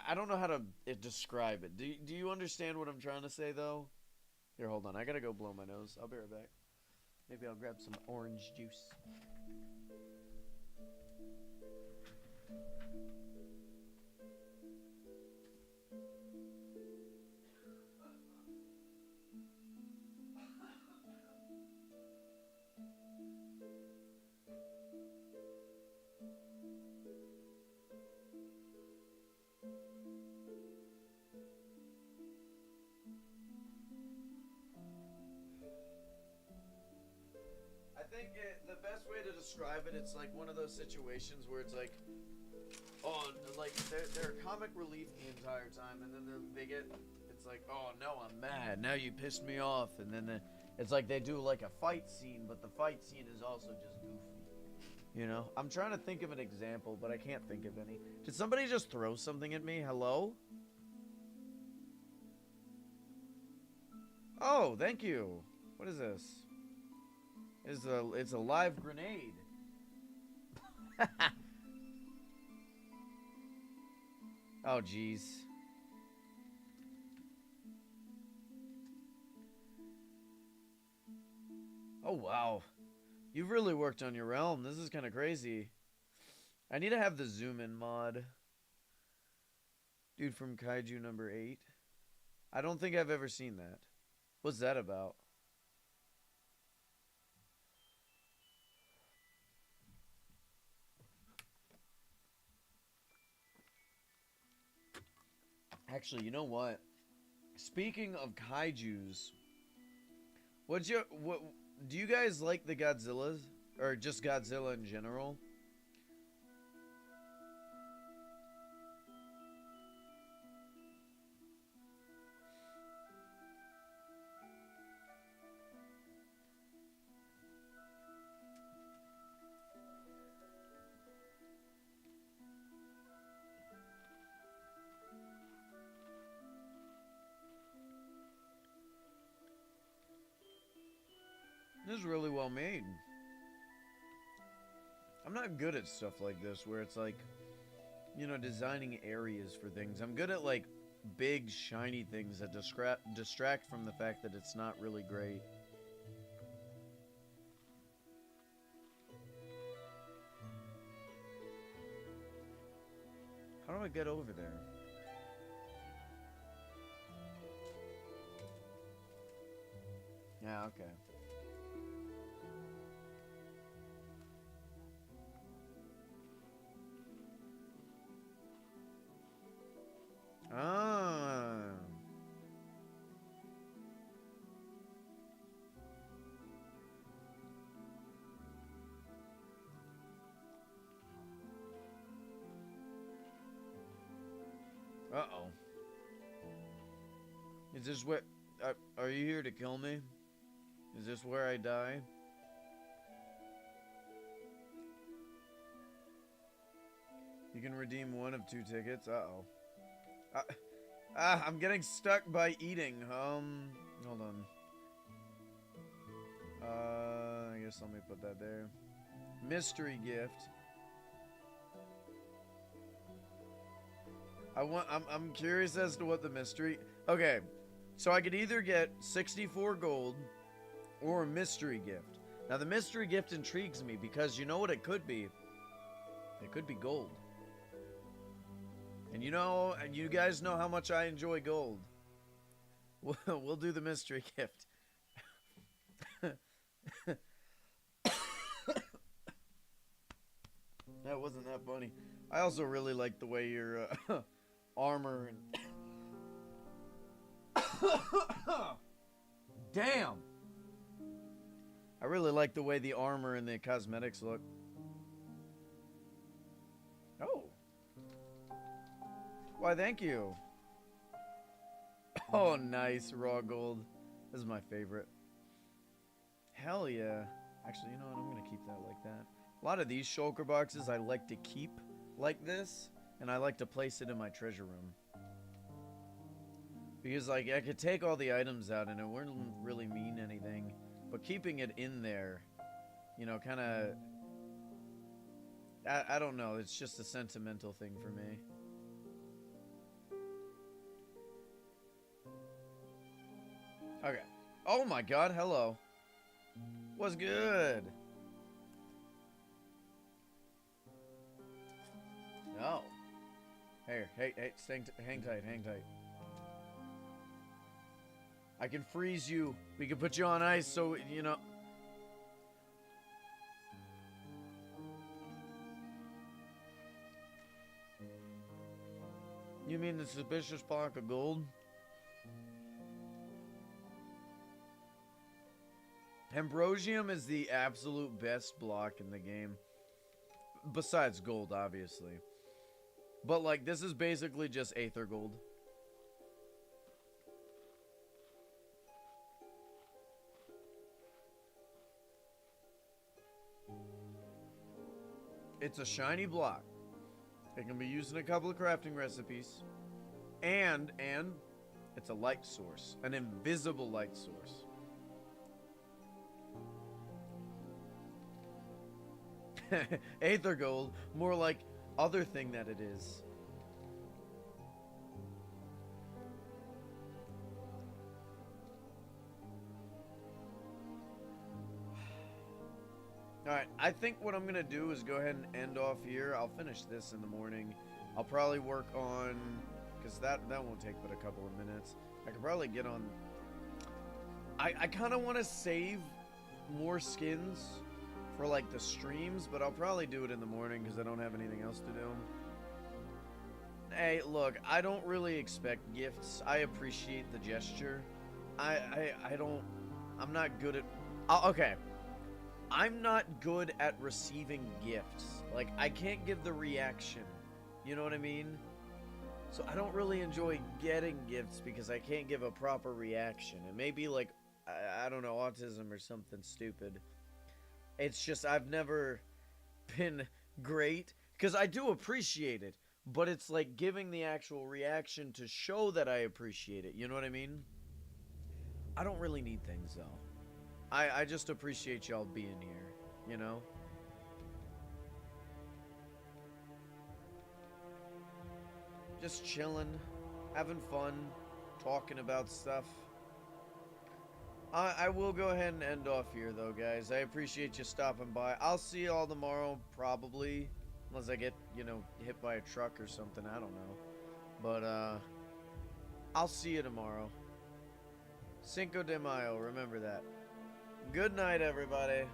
[SPEAKER 1] I don't know how to describe it. Do you understand what I'm trying to say though? Here, hold on. I gotta go blow my nose. I'll be right back. Maybe I'll grab some orange juice. The best way to describe it, it's like one of those situations where it's like, oh, like they're comic relief the entire time, and then they get, it's like, oh no, I'm mad. Now you pissed me off, and then it's like they do like a fight scene, but the fight scene is also just goofy. You know, I'm trying to think of an example, but I can't think of any. Did somebody just throw something at me? Hello? Oh, thank you. What is this? It's a live grenade. Oh, jeez. Oh, wow. You've really worked on your realm. This is kind of crazy. I need to have the zoom in mod. Dude from Kaiju number 8. I don't think I've ever seen that. What's that about? Actually, you know what? Speaking of kaijus, what do you guys like the Godzillas or just Godzilla in general? This is really well made. I'm not good at stuff like this where it's like, you know, designing areas for things. I'm good at like big shiny things that distract from the fact that it's not really great. How do I get over there? Yeah, okay. Ah. Uh-oh. Is this where... are you here to kill me? Is this where I die? You can redeem one of 2 tickets. Uh-oh. I'm getting stuck by eating. Hold on. I guess let me put that there. Mystery gift. I'm curious as to what the mystery... Okay, so I could either get 64 gold or a mystery gift. Now, the mystery gift intrigues me because you know what it could be? It could be gold. And you know, and you guys know how much I enjoy gold. We'll do the mystery gift. That wasn't that funny. I also really like the way your armor and like the way the armor and the cosmetics look. Oh. Why, thank you. Oh, nice. Raw gold. This is my favorite. Hell yeah. Actually, you know what? I'm going to keep that like that. A lot of these shulker boxes I like to keep like this, and I like to place it in my treasure room. Because, like, I could take all the items out and it wouldn't really mean anything. But keeping it in there, you know, kind of... I don't know. It's just a sentimental thing for me. Okay. Oh my god, hello. What's good? No. Hey, hang tight, hang tight. I can freeze you. We can put you on ice so, you know... You mean the suspicious block of gold? Ambrosium is the absolute best block in the game. Besides gold, obviously. But, like, this is basically just Aether Gold. It's a shiny block. It can be used in a couple of crafting recipes. And it's a light source. An invisible light source. Aether Gold, more like other thing that it is. Alright, I think what I'm gonna do is go ahead and end off here. I'll finish this in the morning. I'll probably work on, because that won't take but a couple of minutes. I could probably get on... I kind of want to save more skins for like the streams, but I'll probably do it in the morning because I don't have anything else to do. Hey, look, I don't really expect gifts. I appreciate the gesture. I'm not good at... okay. I'm not good at receiving gifts. Like, I can't give the reaction. You know what I mean? So I don't really enjoy getting gifts because I can't give a proper reaction. It may be like, I don't know, autism or something stupid. It's just I've never been great. Because I do appreciate it. But it's like giving the actual reaction to show that I appreciate it. You know what I mean? I don't really need things, though. I just appreciate y'all being here, you know? Just chilling, having fun, talking about stuff. I will go ahead and end off here, though, guys. I appreciate you stopping by. I'll see y'all tomorrow, probably. Unless I get, you know, hit by a truck or something. I don't know. But, I'll see you tomorrow. Cinco de Mayo, remember that. Good night, everybody.